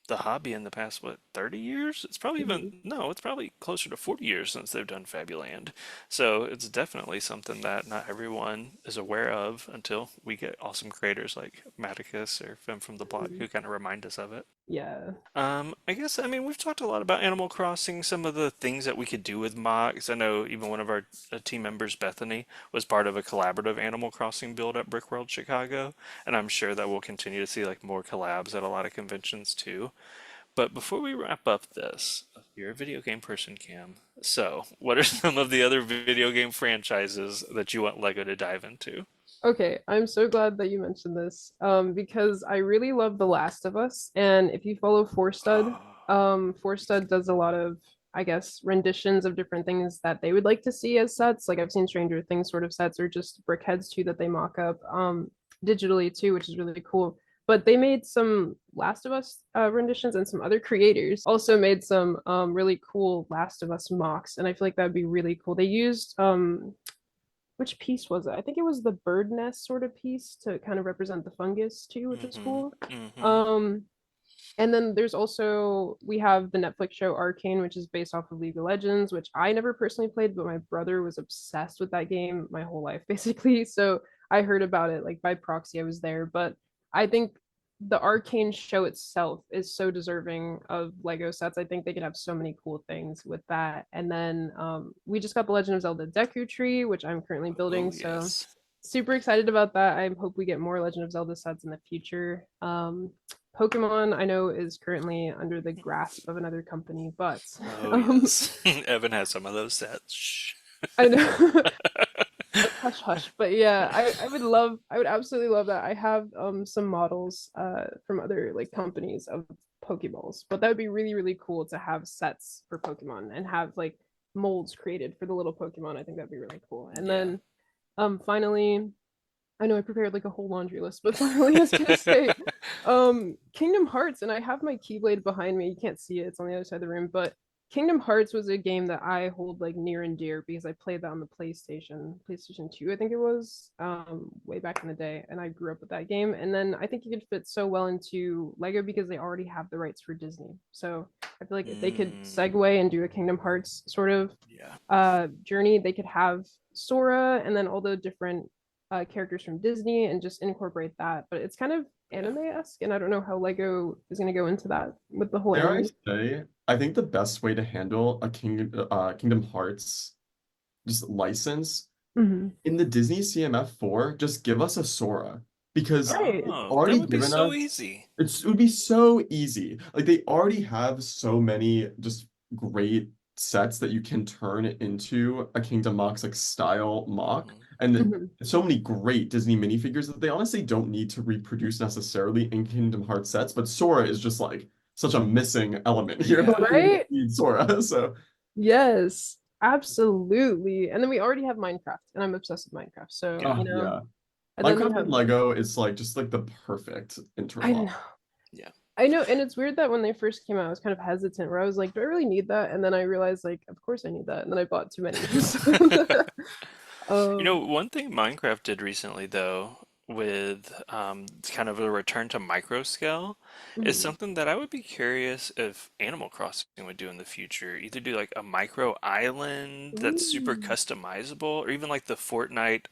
Speaker 1: the hobby in the past, what, 30 years? It's probably even,
Speaker 3: mhm.
Speaker 1: no, it's probably closer to 40 years since they've done Fabuland. So it's definitely something that not everyone is aware of until we get awesome creators like Maticus or Fem from the Block
Speaker 3: Mhm.
Speaker 1: who kind of remind us of it.
Speaker 3: Yeah.
Speaker 1: I guess, I mean, we've talked a lot about Animal Crossing, some of the things that we could do with mocks. I know even one of our team members, Bethany, was part of a collaborative Animal Crossing build at Brickworld Chicago, and I'm sure that we'll continue to see like more collabs at a lot of conventions too. But before we wrap up this, you're a video game person, Cam. So, what are some of the other video game franchises that you want Lego to dive into?
Speaker 3: Okay, I'm so glad that you mentioned this. Because I really love The Last of Us. And if you follow Forstud does a lot of, I guess, renditions of different things that they would like to see as sets. Like I've seen Stranger Things sort of sets or just brickheads too that they mock up digitally too, which is really cool. But they made some Last of Us renditions, and some other creators also made some really cool Last of Us mocks. And I feel like that would be really cool. They used which piece was it? I think it was the bird nest sort of piece to kind of represent the fungus too, which was
Speaker 1: Mm-hmm.
Speaker 3: cool.
Speaker 1: Mm-hmm.
Speaker 3: Um, and then there's also we have the Netflix show Arcane, which is based off of League of Legends, which I never personally played, but my brother was obsessed with that game my whole life, basically. So I heard about it like by proxy, I was there. But I think the Arcane show itself is so deserving of Lego sets. I think they could have so many cool things with that. And then we just got the Legend of Zelda Deku Tree, which I'm currently
Speaker 1: Oh,
Speaker 3: building. So
Speaker 1: yes.
Speaker 3: super excited about that. I hope we get more Legend of Zelda sets in the future. Pokemon, I know, is currently under the grasp of another company, but
Speaker 1: Oh,
Speaker 3: um,
Speaker 1: yes. Evan has some of those sets. Shh.
Speaker 3: I know. Hush hush, but yeah, I would absolutely love that. I have some models from other like companies of Pokeballs, but that would be really really cool to have sets for Pokemon and have like molds created for the little Pokemon. I think that'd be really cool. And
Speaker 1: Yeah.
Speaker 3: then finally, I know I prepared like a whole laundry list, but finally I was gonna say Kingdom Hearts, and I have my Keyblade behind me. You can't see it, it's on the other side of the room, but Kingdom Hearts was a game that I hold like near and dear because I played that on the PlayStation 2, I think it was, way back in the day, and I grew up with that game. And then I think it could fit so well into Lego because they already have the rights for Disney. So I feel like if they could segue and do a Kingdom Hearts sort of journey, they could have Sora and then all the different characters from Disney and just incorporate that. But it's kind of anime-esque, and I don't know how Lego is going to go into that with the whole
Speaker 2: Dare I
Speaker 3: anime.
Speaker 2: say, I think the best way to handle a Kingdom Hearts just license
Speaker 3: Mm-hmm.
Speaker 2: in the Disney CMF4, just give us a Sora because
Speaker 3: Right.
Speaker 1: Oh, that
Speaker 2: already
Speaker 1: would be
Speaker 2: given
Speaker 1: so
Speaker 2: us
Speaker 1: easy.
Speaker 2: it would be so easy. Like they already have so many just great sets that you can turn into a Kingdom Mox like style mock, and
Speaker 3: Mhm.
Speaker 2: so many great Disney minifigures that they honestly don't need to reproduce necessarily in Kingdom Hearts sets. But Sora is just like such a missing element here.
Speaker 1: Yeah.
Speaker 2: Like, we
Speaker 3: Right?
Speaker 2: need Sora, so
Speaker 3: Yes, absolutely. And then we already have Minecraft, and I'm obsessed with Minecraft. So,
Speaker 1: Yeah.
Speaker 2: yeah.
Speaker 3: and then we
Speaker 2: Minecraft and
Speaker 3: have,
Speaker 2: Lego is like just like the perfect
Speaker 3: I
Speaker 2: interlock.
Speaker 3: know,
Speaker 1: Yeah.
Speaker 3: I know, and it's weird that when they first came out, I was kind of hesitant, where I was like, do I really need that? And then I realized, like, of course I need that, and then I bought too many.
Speaker 1: You know,
Speaker 3: Um,
Speaker 1: one thing Minecraft did recently, though, with kind of a return to micro scale, is
Speaker 3: mhm.
Speaker 1: something that I would be curious if Animal Crossing would do in the future. Either do like a micro island that's super
Speaker 3: Ooh.
Speaker 1: customizable, or even like the Fortnite,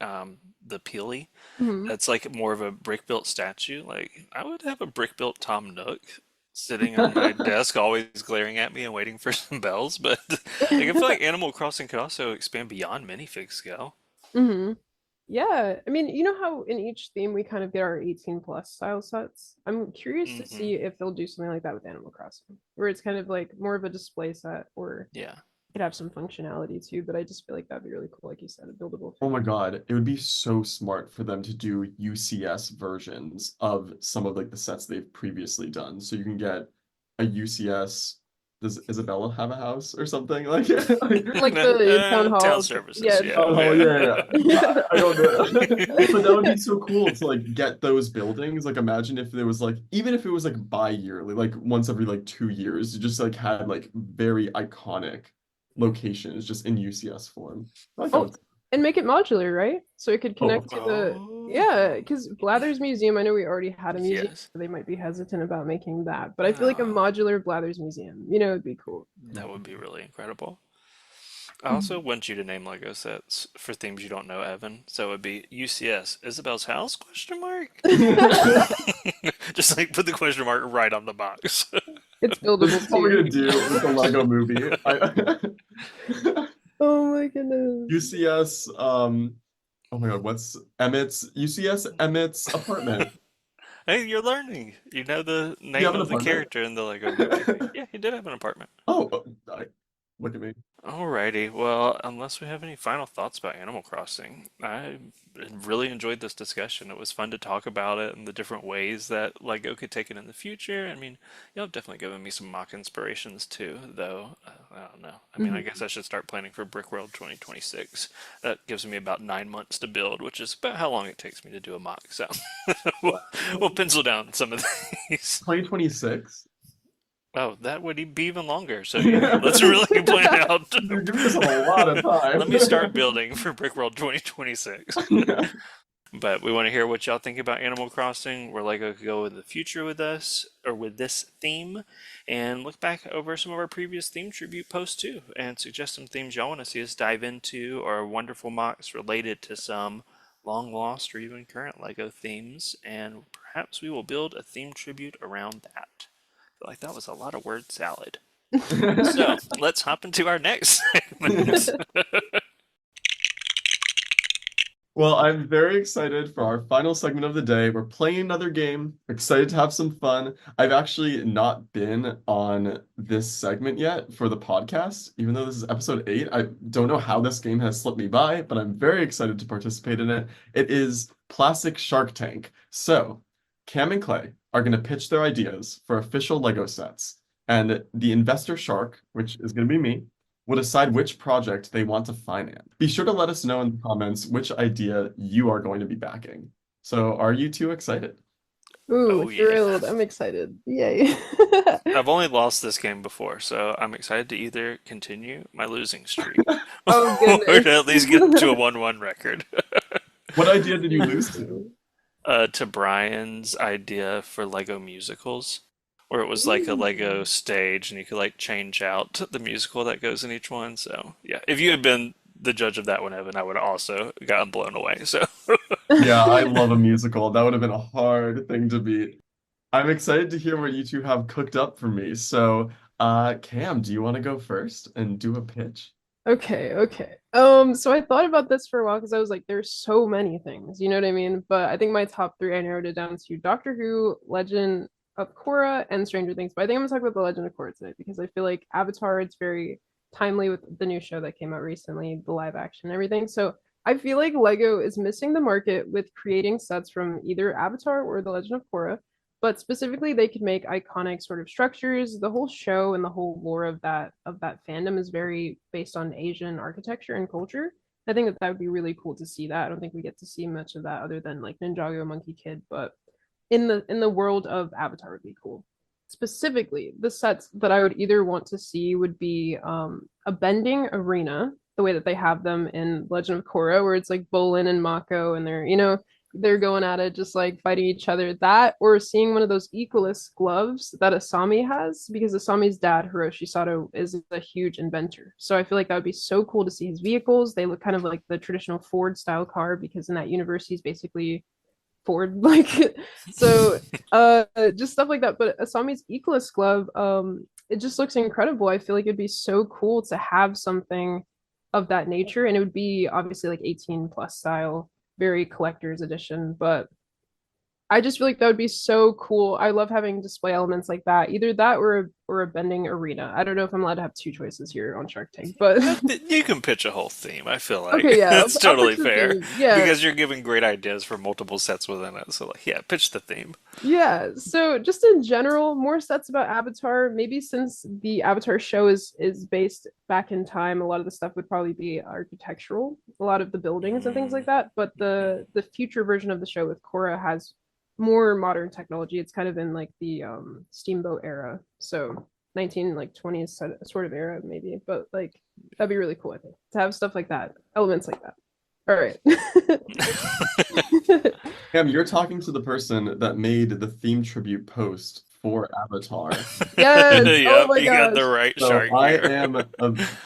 Speaker 1: the Peely,
Speaker 3: Mhm.
Speaker 1: that's like more of a brick built statue. Like, I would have a brick built Tom Nook sitting on my desk, always glaring at me and waiting for some bells. But like, I feel like Animal Crossing could also expand beyond minifig scale.
Speaker 3: Mhm. Yeah, I mean, you know how in each theme we kind of get our 18 plus style sets? I'm curious to
Speaker 1: Hmm.
Speaker 3: see if they'll do something like that with Animal Crossing, where it's kind of like more of a display set, or
Speaker 1: Yeah.
Speaker 3: it could have some functionality too, but I just feel like that'd be really cool, like you said, a buildable
Speaker 2: Oh my
Speaker 3: figure.
Speaker 2: God, it would be so smart for them to do UCS versions of some of like the sets they've previously done. So you can get a UCS. Does Isabella have a house or something? Like, like
Speaker 3: Like the town
Speaker 1: Town
Speaker 3: hall,
Speaker 1: services,
Speaker 3: yeah.
Speaker 1: yeah,
Speaker 2: oh
Speaker 1: yeah.
Speaker 2: yeah, yeah. I don't know. But that would be so cool to like get those buildings. Like imagine if there was like even if it was like bi-yearly, like once every like 2 years, you just like had like very iconic locations just in UCS form. I like that
Speaker 3: Oh,
Speaker 2: would
Speaker 3: and make it modular, right? So it could
Speaker 2: oh
Speaker 3: connect
Speaker 2: of
Speaker 3: to
Speaker 2: course.
Speaker 3: yeah,
Speaker 1: Oh,
Speaker 3: because Blather's Museum, I know we already had a museum,
Speaker 1: yes.
Speaker 3: so they might be hesitant about making that, but I feel like a
Speaker 1: Oh,
Speaker 3: modular Blather's Museum, would be cool.
Speaker 1: that would be really incredible. I also
Speaker 3: Mhm.
Speaker 1: want you to name Lego sets for themes you don't know, Evan. So it would be UCS, Isabel's house? Question mark. Just like put the question mark right on the box.
Speaker 3: It's
Speaker 2: This
Speaker 3: buildable
Speaker 2: is what we're
Speaker 3: too.
Speaker 2: gonna do with the Lego movie.
Speaker 3: Oh my goodness.
Speaker 2: UCS, oh my God, what's Emmett's UCS Emmett's apartment?
Speaker 1: Hey, you're learning. You know the
Speaker 2: Do you
Speaker 1: name
Speaker 2: have an
Speaker 1: of the
Speaker 2: apartment?
Speaker 1: character in the Lego movie. Yeah, he did have an apartment.
Speaker 2: Oh, look at me.
Speaker 1: Alrighty, well, unless we have any final thoughts about Animal Crossing, I really enjoyed this discussion. It was fun to talk about it and the different ways that Lego could take it in the future. I mean, y'all have definitely given me some mock inspirations too, though. I don't know. I mean, I guess
Speaker 3: Mhm.
Speaker 1: I should start planning for Brick World 2026. That gives me about 9 months to build, which is about how long it takes me to do a mock. So we'll, we'll pencil down some of these.
Speaker 2: 2026.
Speaker 1: Oh, that would be even longer. So yeah, let's really plan out.
Speaker 2: You're giving yourself a lot of
Speaker 1: Let me start
Speaker 2: time.
Speaker 1: building for Brick World 2026. But we want to hear what y'all think about Animal Crossing, where Lego could go in the future with us, or with this theme, and look back over some of our previous theme tribute posts too, and suggest some themes y'all want to see us dive into, or wonderful mocks related to some long lost or even current Lego themes, and perhaps we will build a theme tribute around that. I feel like that was a lot of word salad. So let's hop into our next segment.
Speaker 2: Well, I'm very excited for our final segment of the day. We're playing another game. Excited to have some fun. I've actually not been on this segment yet for the podcast, even though this is episode 8. I don't know how this game has slipped me by, but I'm very excited to participate in it. It is Plastic Shark Tank. So, Cam and Clay are going to pitch their ideas for official Lego sets, and the investor shark, which is going to be me, will decide which project they want to finance. Be sure to let us know in the comments which idea you are going to be backing. So, are you two excited?
Speaker 3: Ooh,
Speaker 1: Oh yeah.
Speaker 3: thrilled. I'm excited. Yay.
Speaker 1: I've only lost this game before, so I'm excited to either continue my losing streak
Speaker 3: Oh
Speaker 1: or to at
Speaker 3: goodness.
Speaker 1: least get to a 1-1 record.
Speaker 2: What idea did you lose to?
Speaker 1: To Brian's idea for Lego musicals, where it was like a Lego
Speaker 3: Ooh.
Speaker 1: stage and you could like change out the musical that goes in each one. So yeah, if you had been the judge of that one, Evan, I would have also gotten blown away. So
Speaker 2: Yeah, I love a musical. That would have been a hard thing to beat. I'm excited to hear what you two have cooked up for me. So, Cam, do you want to go first and do a pitch?
Speaker 3: Okay, okay. So I thought about this for a while because I was like, there's so many things, you know what I mean? But I think my top three, I narrowed it down to Doctor Who, Legend of Korra, and Stranger Things. But I think I'm gonna talk about the Legend of Korra today because I feel like Avatar, it's very timely with the new show that came out recently, the live action and everything. So I feel like Lego is missing the market with creating sets from either Avatar or the Legend of Korra, but specifically they could make iconic sort of structures. The whole show and the whole lore of that fandom is very based on Asian architecture and culture. I think that that would be really cool to see that. I don't think we get to see much of that other than like Ninjago Monkey Kid, but in the world of Avatar would be cool. Specifically, the sets that I would either want to see would be a bending arena, the way that they have them in Legend of Korra, where it's like Bolin and Mako, and they're they're going at it just like fighting each other. That or seeing one of those Equalist gloves that Asami has, because Asami's dad, Hiroshi Sato, is a huge inventor. So I feel like that would be so cool to see his vehicles. They look kind of like the traditional Ford style car because in that universe he's basically Ford. Like so just stuff like that. But Asami's Equalist glove, it just looks incredible. I feel like it'd be so cool to have something of that nature. And it would be obviously like 18 plus style, very collector's edition, but I just feel like that would be so cool. I love having display elements like that. Either that or a bending arena. I don't know if I'm allowed to have two choices here on Shark Tank, but
Speaker 1: you can pitch a whole theme. I feel
Speaker 3: okay,
Speaker 1: like
Speaker 3: yeah,
Speaker 1: that's
Speaker 3: I'll
Speaker 1: totally
Speaker 3: pitch the
Speaker 1: fair
Speaker 3: theme. Yeah,
Speaker 1: because you're giving great ideas for multiple sets within it. So like, yeah, pitch the theme.
Speaker 3: yeah. So just in general, more sets about Avatar. Maybe since the Avatar show is based back in time, a lot of the stuff would probably be architectural, a lot of the buildings and things
Speaker 1: Mm,
Speaker 3: like that. But
Speaker 1: mhm.
Speaker 3: the future version of the show with Korra has more modern technology. It's kind of in like the steamboat era. So 19 like 20s sort of era maybe, but like that'd be really cool I think to have stuff like that, elements like that. All right.
Speaker 2: Cam, you're talking to the person that made the theme tribute post for Avatar.
Speaker 3: Yes. Oh
Speaker 1: Yep,
Speaker 3: my
Speaker 1: you got
Speaker 3: gosh.
Speaker 1: the right
Speaker 2: So
Speaker 1: shark here.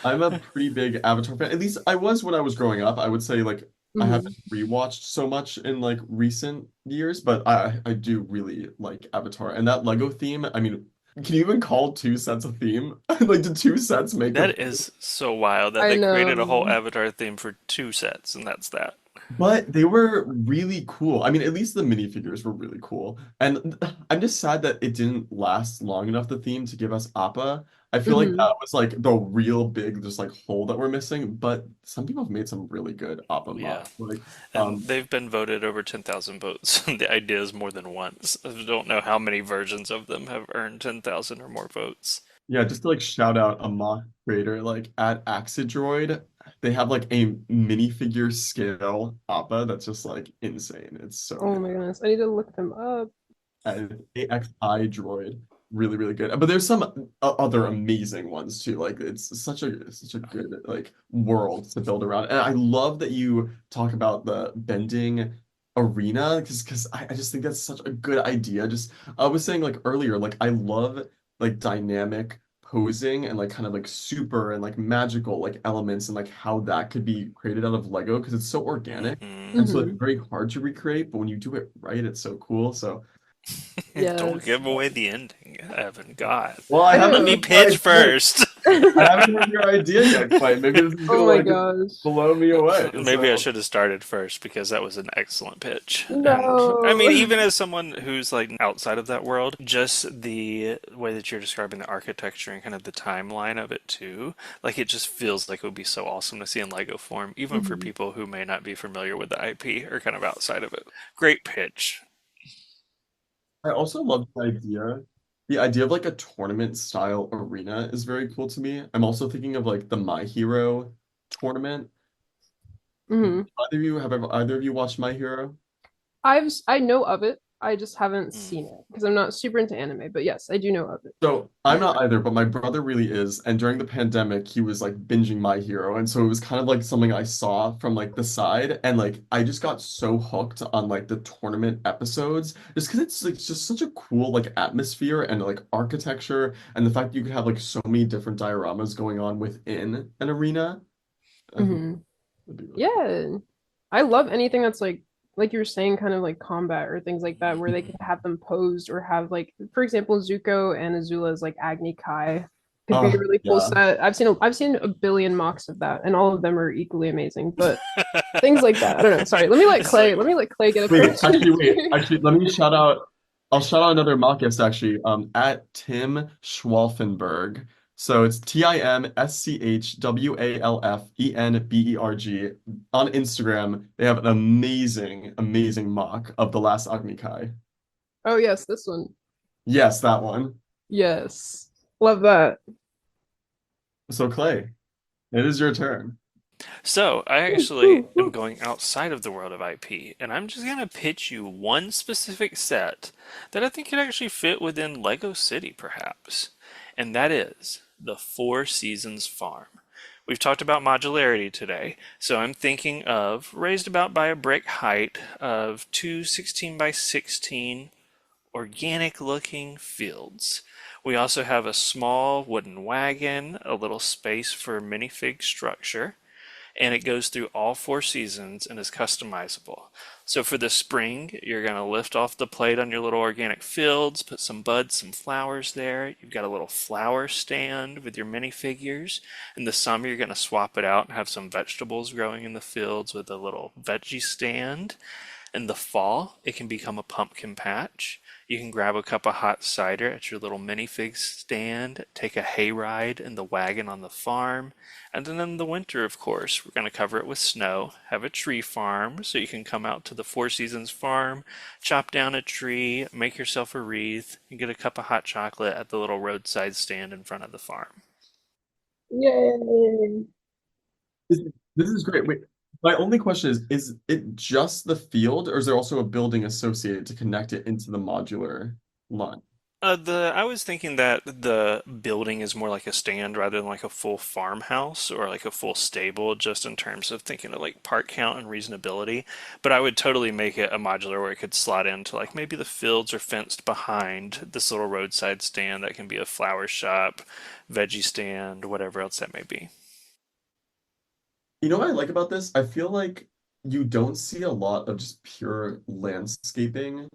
Speaker 2: I'm a pretty big Avatar fan. At least I was when I was growing up. I would say like I
Speaker 3: Mhm.
Speaker 2: haven't rewatched so much in like recent years, but I do really like Avatar. And that Lego theme, I mean, can you even call two sets a theme? Like did two sets make a
Speaker 1: That is so wild that
Speaker 3: I
Speaker 1: they created a whole
Speaker 3: know.
Speaker 1: Avatar theme for two sets, and that's that.
Speaker 2: But they were really cool. I mean, at least the minifigures were really cool. And I'm just sad that it didn't last long enough, the theme, to give us Appa. I feel like
Speaker 3: Mhm.
Speaker 2: that was like the real big just like hole that we're missing. But some people have made some really good Appa
Speaker 1: Yeah,
Speaker 2: mods. Like
Speaker 1: and they've been voted over 10,000 votes. The idea is more than once. I don't know how many versions of them have earned 10,000 or more votes.
Speaker 2: yeah, just to like shout out a mock creator like at Axidroid. They have like a minifigure scale Appa that's just like insane. It's so
Speaker 3: Oh
Speaker 2: good.
Speaker 3: my goodness. I need to look them up.
Speaker 2: And AXI droid, really, really good. But there's some other amazing ones too. Like it's such a good like world to build around. And I love that you talk about the bending arena because I just think that's such a good idea. Just I was saying like earlier, like I love like dynamic posing and like kind of like super and like magical like elements and like how that could be created out of Lego because it's so organic
Speaker 1: Hmm.
Speaker 2: and so it's
Speaker 3: Mhm.
Speaker 2: very hard to recreate, but when you do it right, it's so cool. So
Speaker 1: Don't
Speaker 3: Yes.
Speaker 1: give away the ending, Evan. God.
Speaker 2: well, I
Speaker 3: I
Speaker 1: Let
Speaker 2: haven't
Speaker 1: me
Speaker 3: know.
Speaker 2: heard your
Speaker 1: pitch
Speaker 2: idea.
Speaker 1: first.
Speaker 2: I haven't heard your idea yet, quite. Maybe this is gonna
Speaker 3: Oh my
Speaker 2: like
Speaker 3: gosh.
Speaker 2: blow me away.
Speaker 1: Maybe I
Speaker 2: So
Speaker 1: should have started first because that was an excellent pitch. And I mean,
Speaker 3: No.
Speaker 1: even as someone who's like outside of that world, just the way that you're describing the architecture and kind of the timeline of it too, like it just feels like it would be so awesome to see in Lego form, even for
Speaker 3: Mhm.
Speaker 1: people who may not be familiar with the IP or kind of outside of it. Great pitch.
Speaker 2: I also love the idea. The idea of like a tournament style arena is very cool to me. I'm also thinking of like the My Hero tournament.
Speaker 3: Mhm.
Speaker 2: Either of you watched My Hero?
Speaker 3: I know of it. I just haven't
Speaker 1: Mm.
Speaker 3: seen it because I'm not super into anime, but yes, I do know of it.
Speaker 2: So I'm not either, but my brother really is. And during the pandemic, he was like binging My Hero. And so it was kind of like something I saw from like the side. And like I just got so hooked on like the tournament episodes just because it's like just such a cool like atmosphere and like architecture and the fact that you could have like so many different dioramas going on within an arena. I think
Speaker 3: Hmm.
Speaker 2: would be really cool.
Speaker 3: Yeah, I love anything that's like you were saying, kind of like combat or things like that, where they could
Speaker 1: Mhm.
Speaker 3: have them posed or have like, for example, Zuko and Azula's like Agni Kai could be a
Speaker 2: Oh,
Speaker 3: really cool
Speaker 2: yeah.
Speaker 3: set. I've seen a billion mocks of that, and all of them are equally amazing. But things like that, I don't know. Sorry,
Speaker 1: It's like,
Speaker 3: Let me let Clay get a
Speaker 2: Wait,
Speaker 3: question.
Speaker 2: actually, let me shout out. I'll shout out another mockist actually. At Tim Schwalfenberg. So it's TimSchwalfenberg on Instagram. They have an amazing mock of the last Agni Kai.
Speaker 3: Oh yes, this one.
Speaker 2: Yes, that one.
Speaker 3: Yes, love that.
Speaker 2: So Clay, it is your turn.
Speaker 1: so I
Speaker 3: Woo,
Speaker 1: actually
Speaker 3: woo,
Speaker 1: am
Speaker 3: woo.
Speaker 1: going outside of the world of IP, and I'm just gonna pitch you one specific set that I think could actually fit within Lego City, perhaps, and that is the Four Seasons Farm. We've talked about modularity today, so I'm thinking of raised about by a brick height of two 16 by 16 organic looking fields. We also have a small wooden wagon, a little space for minifig structure, and it goes through all four seasons and is customizable. So for the spring, you're going to lift off the plate on your little organic fields, put some buds, some flowers there. You've got a little flower stand with your minifigures. In the summer, you're going to swap it out and have some vegetables growing in the fields with a little veggie stand. In the fall, it can become a pumpkin patch. You can grab a cup of hot cider at your little minifig stand, take a hayride in the wagon on the farm, and then in the winter, of course, we're going to cover it with snow, have a tree farm, so you can come out to the Four Seasons farm, chop down a tree, make yourself a wreath, and get a cup of hot chocolate at the little roadside stand in front of the farm.
Speaker 3: Yay!
Speaker 2: This, this is great. Wait, my only question is it just the field, or is there also a building associated to connect it into the modular line?
Speaker 1: The I was thinking that the building is more like a stand rather than like a full farmhouse or like a full stable, just in terms of thinking of like part count and reasonability. But I would totally make it a modular where it could slot into like maybe the fields are fenced behind this little roadside stand that can be a flower shop, veggie stand, whatever else that may be.
Speaker 2: You know what I like about this? I feel like you don't see a lot of just pure landscaping,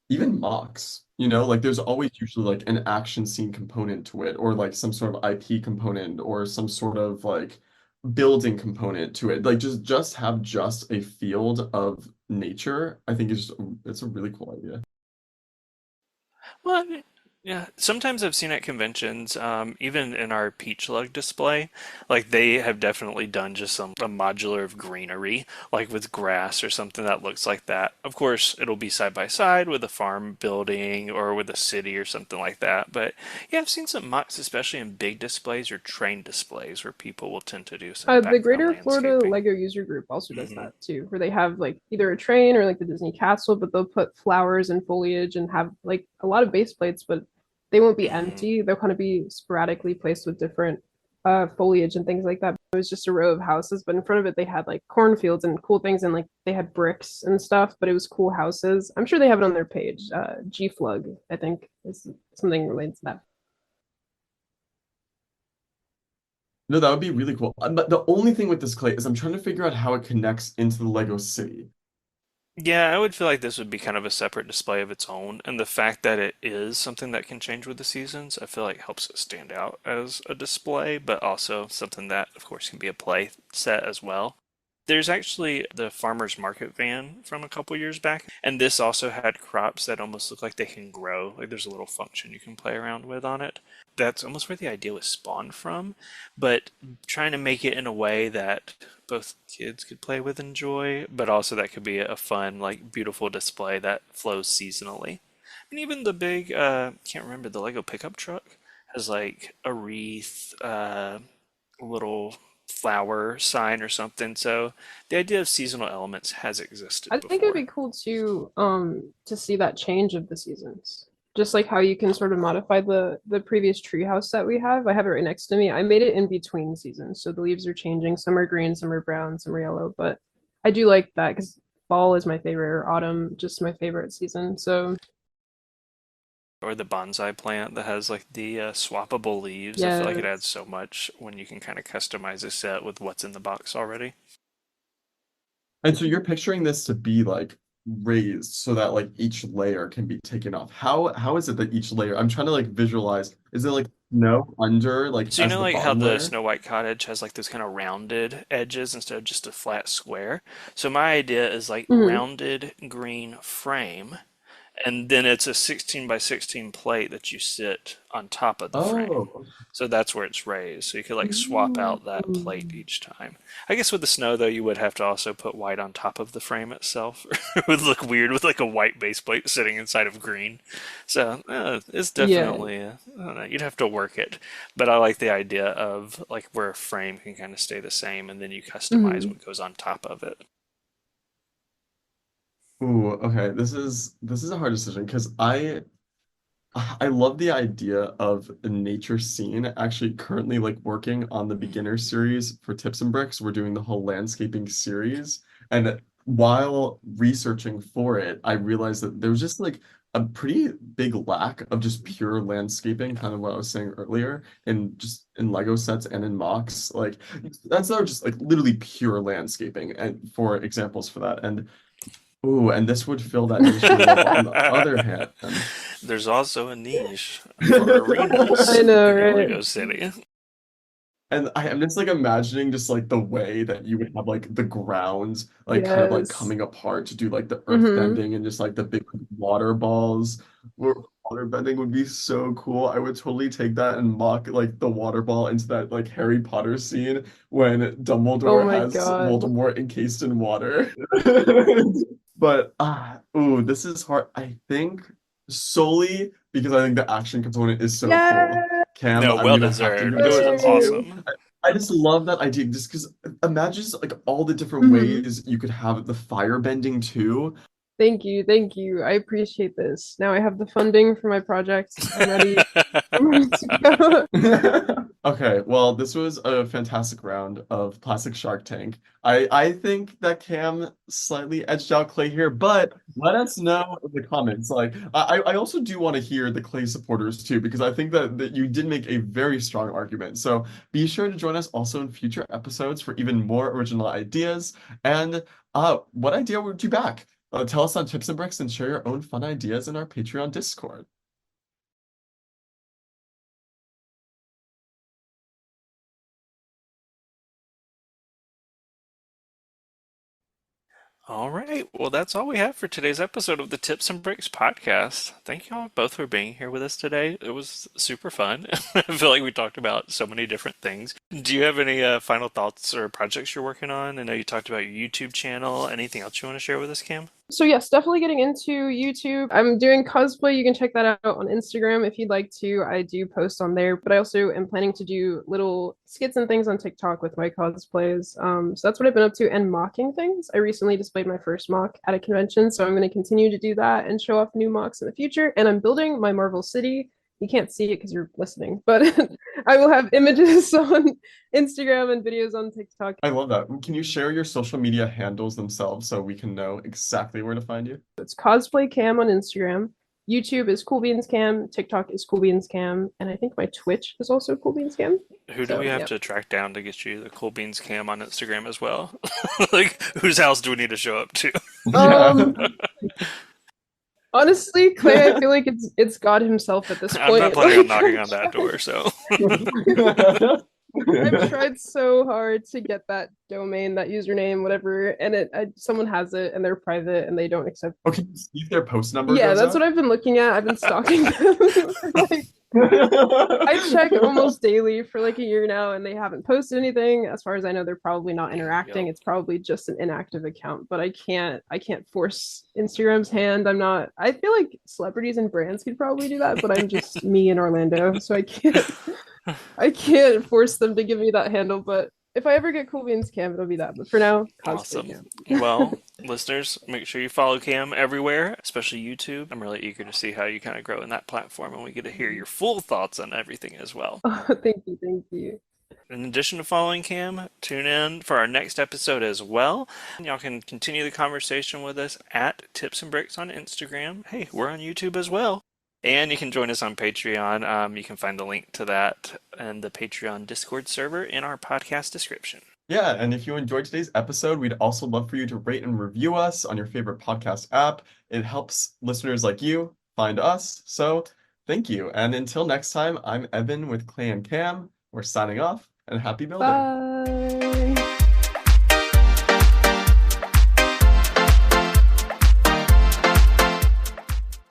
Speaker 2: even mocks. Like there's always usually like an action scene component to it, or like some sort of IP component, or some sort of like building component to it. Like just have just a field of nature, I think is it's a really cool idea.
Speaker 1: Well, I mean, yeah. Sometimes I've seen at conventions, even in our peach lug display, like they have definitely done just some a modular of greenery, like with grass or something that looks like that. Of course, it'll be side by side with a farm building or with a city or something like that. But yeah, I've seen some mocks, especially in big displays or train displays, where people will tend to do some
Speaker 3: The
Speaker 1: background
Speaker 3: Greater Florida
Speaker 1: landscaping.
Speaker 3: Lego user group also does
Speaker 1: Hmm.
Speaker 3: that too, where they have like either a train or like the Disney castle, but they'll put flowers and foliage and have like a lot of base plates, but they won't be
Speaker 1: Hmm.
Speaker 3: empty. They'll kind of be sporadically placed with different foliage and things like that. It was just a row of houses, but in front of it they had like cornfields and cool things, and like they had bricks and stuff, but it was cool houses. I'm sure they have it on their page. G Flug, I think, is something related to that.
Speaker 2: No, that would be really cool. But the only thing with this clay is I'm trying to figure out how it connects into the Lego city.
Speaker 1: Yeah, I would feel like this would be kind of a separate display of its own, and the fact that it is something that can change with the seasons, I feel like helps it stand out as a display, but also something that, of course, can be a play set as well. There's actually the farmer's market van from a couple years back, and this also had crops that almost look like they can grow. Like there's a little function you can play around with on it. That's almost where the idea was spawned from, but trying to make it in a way that both kids could play with and enjoy, but also that could be a fun, like beautiful display that flows seasonally. And even the big, can't remember, the Lego pickup truck has like a wreath, little flower sign or something. So the idea of seasonal elements has existed
Speaker 3: I think it'd
Speaker 1: before.
Speaker 3: be cool to see that change of the seasons. Just like how you can sort of modify the previous treehouse that we have. I have it right next to me. I made it in between seasons, so the leaves are changing. Some are green, some are brown, some are yellow. But I do like that because fall is my favorite, or autumn just my favorite season. So
Speaker 1: Or the bonsai plant that has like the swappable leaves. I feel like it adds
Speaker 3: yes.
Speaker 1: so much when you can kind of customize a set with what's in the box already.
Speaker 2: And so you're picturing this to be like raised so that like each layer can be taken off. How is it that each layer, I'm trying to like visualize, is it like snow under like
Speaker 1: So you
Speaker 2: as
Speaker 1: know
Speaker 2: the
Speaker 1: like how
Speaker 2: bottom
Speaker 1: the
Speaker 2: layer?
Speaker 1: Snow White cottage has like those kind of rounded edges instead of just a flat square? So my idea is like
Speaker 3: Hmm.
Speaker 1: rounded green frame, and then it's a 16 by 16 plate that you sit on top of the frame.
Speaker 2: Oh.
Speaker 1: So that's where it's raised. So you could like swap out that plate
Speaker 3: Mm.
Speaker 1: each time. I guess with the snow though, you would have to also put white on top of the frame itself. It would look weird with like a white base plate sitting inside of green. So it's
Speaker 3: Yeah.
Speaker 1: definitely, I don't know, you'd have to work it. But I like the idea of like where a frame can kind of stay the same and then you customize
Speaker 3: Hmm.
Speaker 1: what goes on top of it.
Speaker 2: Ooh, okay. This is a hard decision because I love the idea of a nature scene. Actually, currently like working on the beginner series for Tips and Bricks. We're doing the whole landscaping series. And while researching for it, I realized that there was just like a pretty big lack of just pure landscaping,
Speaker 1: Yeah.
Speaker 2: kind of what I was saying earlier, in just in Lego sets and in mocks. Like that's not just like literally pure landscaping and for examples for that. And ooh, and this would fill that niche really well. But on the other hand,
Speaker 1: There's also a niche for
Speaker 3: I
Speaker 1: arenas
Speaker 3: know,
Speaker 1: in your
Speaker 3: right?
Speaker 1: Lego city.
Speaker 2: and I'm just like imagining just like the way that you would have like the grounds like kind of like
Speaker 3: Yes.
Speaker 2: coming apart to do like the earth
Speaker 3: Hmm.
Speaker 2: bending and just like the big water balls. Water bending would be so cool. I would totally take that and mock like the water ball into that like Harry Potter scene when
Speaker 3: Oh
Speaker 2: Dumbledore
Speaker 3: my
Speaker 2: has
Speaker 3: God.
Speaker 2: Voldemort encased in water. But ooh, this is hard. I think solely because I think the action component is so cool.
Speaker 3: Yeah.
Speaker 2: Cam,
Speaker 1: No,
Speaker 2: I'm
Speaker 1: well
Speaker 2: gonna have to
Speaker 1: deserved.
Speaker 2: give
Speaker 1: It
Speaker 2: this
Speaker 1: was
Speaker 2: one to
Speaker 3: Yay.
Speaker 2: you.
Speaker 1: awesome.
Speaker 2: I just love that idea just because imagine just, like all the different
Speaker 3: Hmm.
Speaker 2: ways you could have the fire bending too.
Speaker 3: Thank you. Thank you. I appreciate this. Now I have the funding for my project. I'm ready. I'm ready to go.
Speaker 2: Okay, well, this was a fantastic round of Plastic Shark Tank. I think that Cam slightly edged out Clay here, but let us know in the comments. Like, I also do want to hear the Clay supporters too, because I think that you did make a very strong argument. So be sure to join us also in future episodes for even more original ideas. And what idea would you back? Tell us on Tips and Bricks and share your own fun ideas in our Patreon Discord.
Speaker 1: All right. Well, that's all we have for today's episode of the Tips and Bricks podcast. Thank you all both for being here with us today. It was super fun. I feel like we talked about so many different things. Do you have any final thoughts or projects you're working on? I know you talked about your YouTube channel. Anything else you want to share with us, Cam?
Speaker 3: So yes, definitely getting into YouTube. I'm doing cosplay. You can check that out on Instagram if you'd like to. I do post on there, but I also am planning to do little skits and things on TikTok with my cosplays. So that's what I've been up to and mocking things. I recently displayed my first mock at a convention, so I'm going to continue to do that and show off new mocks in the future. And I'm building my Marvel City. You can't see it because you're listening, but I will have images on Instagram and videos on TikTok.
Speaker 2: I love that. Can you share your social media handles themselves so we can know exactly where to find you?
Speaker 3: It's cosplay cam on Instagram. YouTube is CoolBeansKam. TikTok is CoolBeansKam. And I think my Twitch is also CoolBeansKam.
Speaker 1: Who do we
Speaker 3: So
Speaker 1: have
Speaker 3: yeah.
Speaker 1: to track down to get you the Cool Beans Cam on Instagram as well? Like, whose house do we need to show up to?
Speaker 2: Yeah.
Speaker 3: Um honestly, Clay, I feel like it's God himself at this
Speaker 1: I'm not
Speaker 3: point.
Speaker 1: planning on
Speaker 3: Like
Speaker 1: knocking on that door, so.
Speaker 3: I've tried so hard to get that domain, that username, whatever, and someone has it and they're private and they don't accept.
Speaker 2: Okay, see if their post number
Speaker 3: Yeah,
Speaker 2: goes
Speaker 3: that's what
Speaker 2: up.
Speaker 3: I've been looking at. I've been stalking them. Like, I check almost daily for like a year now, and they haven't posted anything. As far as I know, they're probably not interacting.
Speaker 1: Yep.
Speaker 3: It's probably just an inactive account. But I can't force Instagram's hand. I'm not. I feel like celebrities and brands could probably do that, but I'm just me in Orlando, so I can't force them to give me that handle. But if I ever get CoolBeansKam, it'll be that. But for now, cosplay
Speaker 1: Awesome.
Speaker 3: Cam.
Speaker 1: Well, listeners, make sure you follow Cam everywhere, especially YouTube. I'm really eager to see how you kind of grow in that platform and we get to hear your full thoughts on everything as well.
Speaker 3: Oh, thank you, thank you.
Speaker 1: In addition to following Cam, tune in for our next episode as well. Y'all can continue the conversation with us at Tips and Bricks on Instagram. Hey, we're on YouTube as well. And you can join us on Patreon. You can find the link to that and the Patreon Discord server in our podcast description.
Speaker 2: Yeah, and if you enjoyed today's episode, we'd also love for you to rate and review us on your favorite podcast app. It helps listeners like you find us. So thank you. And until next time, I'm Evan with Clay and Cam. We're signing off and happy building.
Speaker 3: Bye.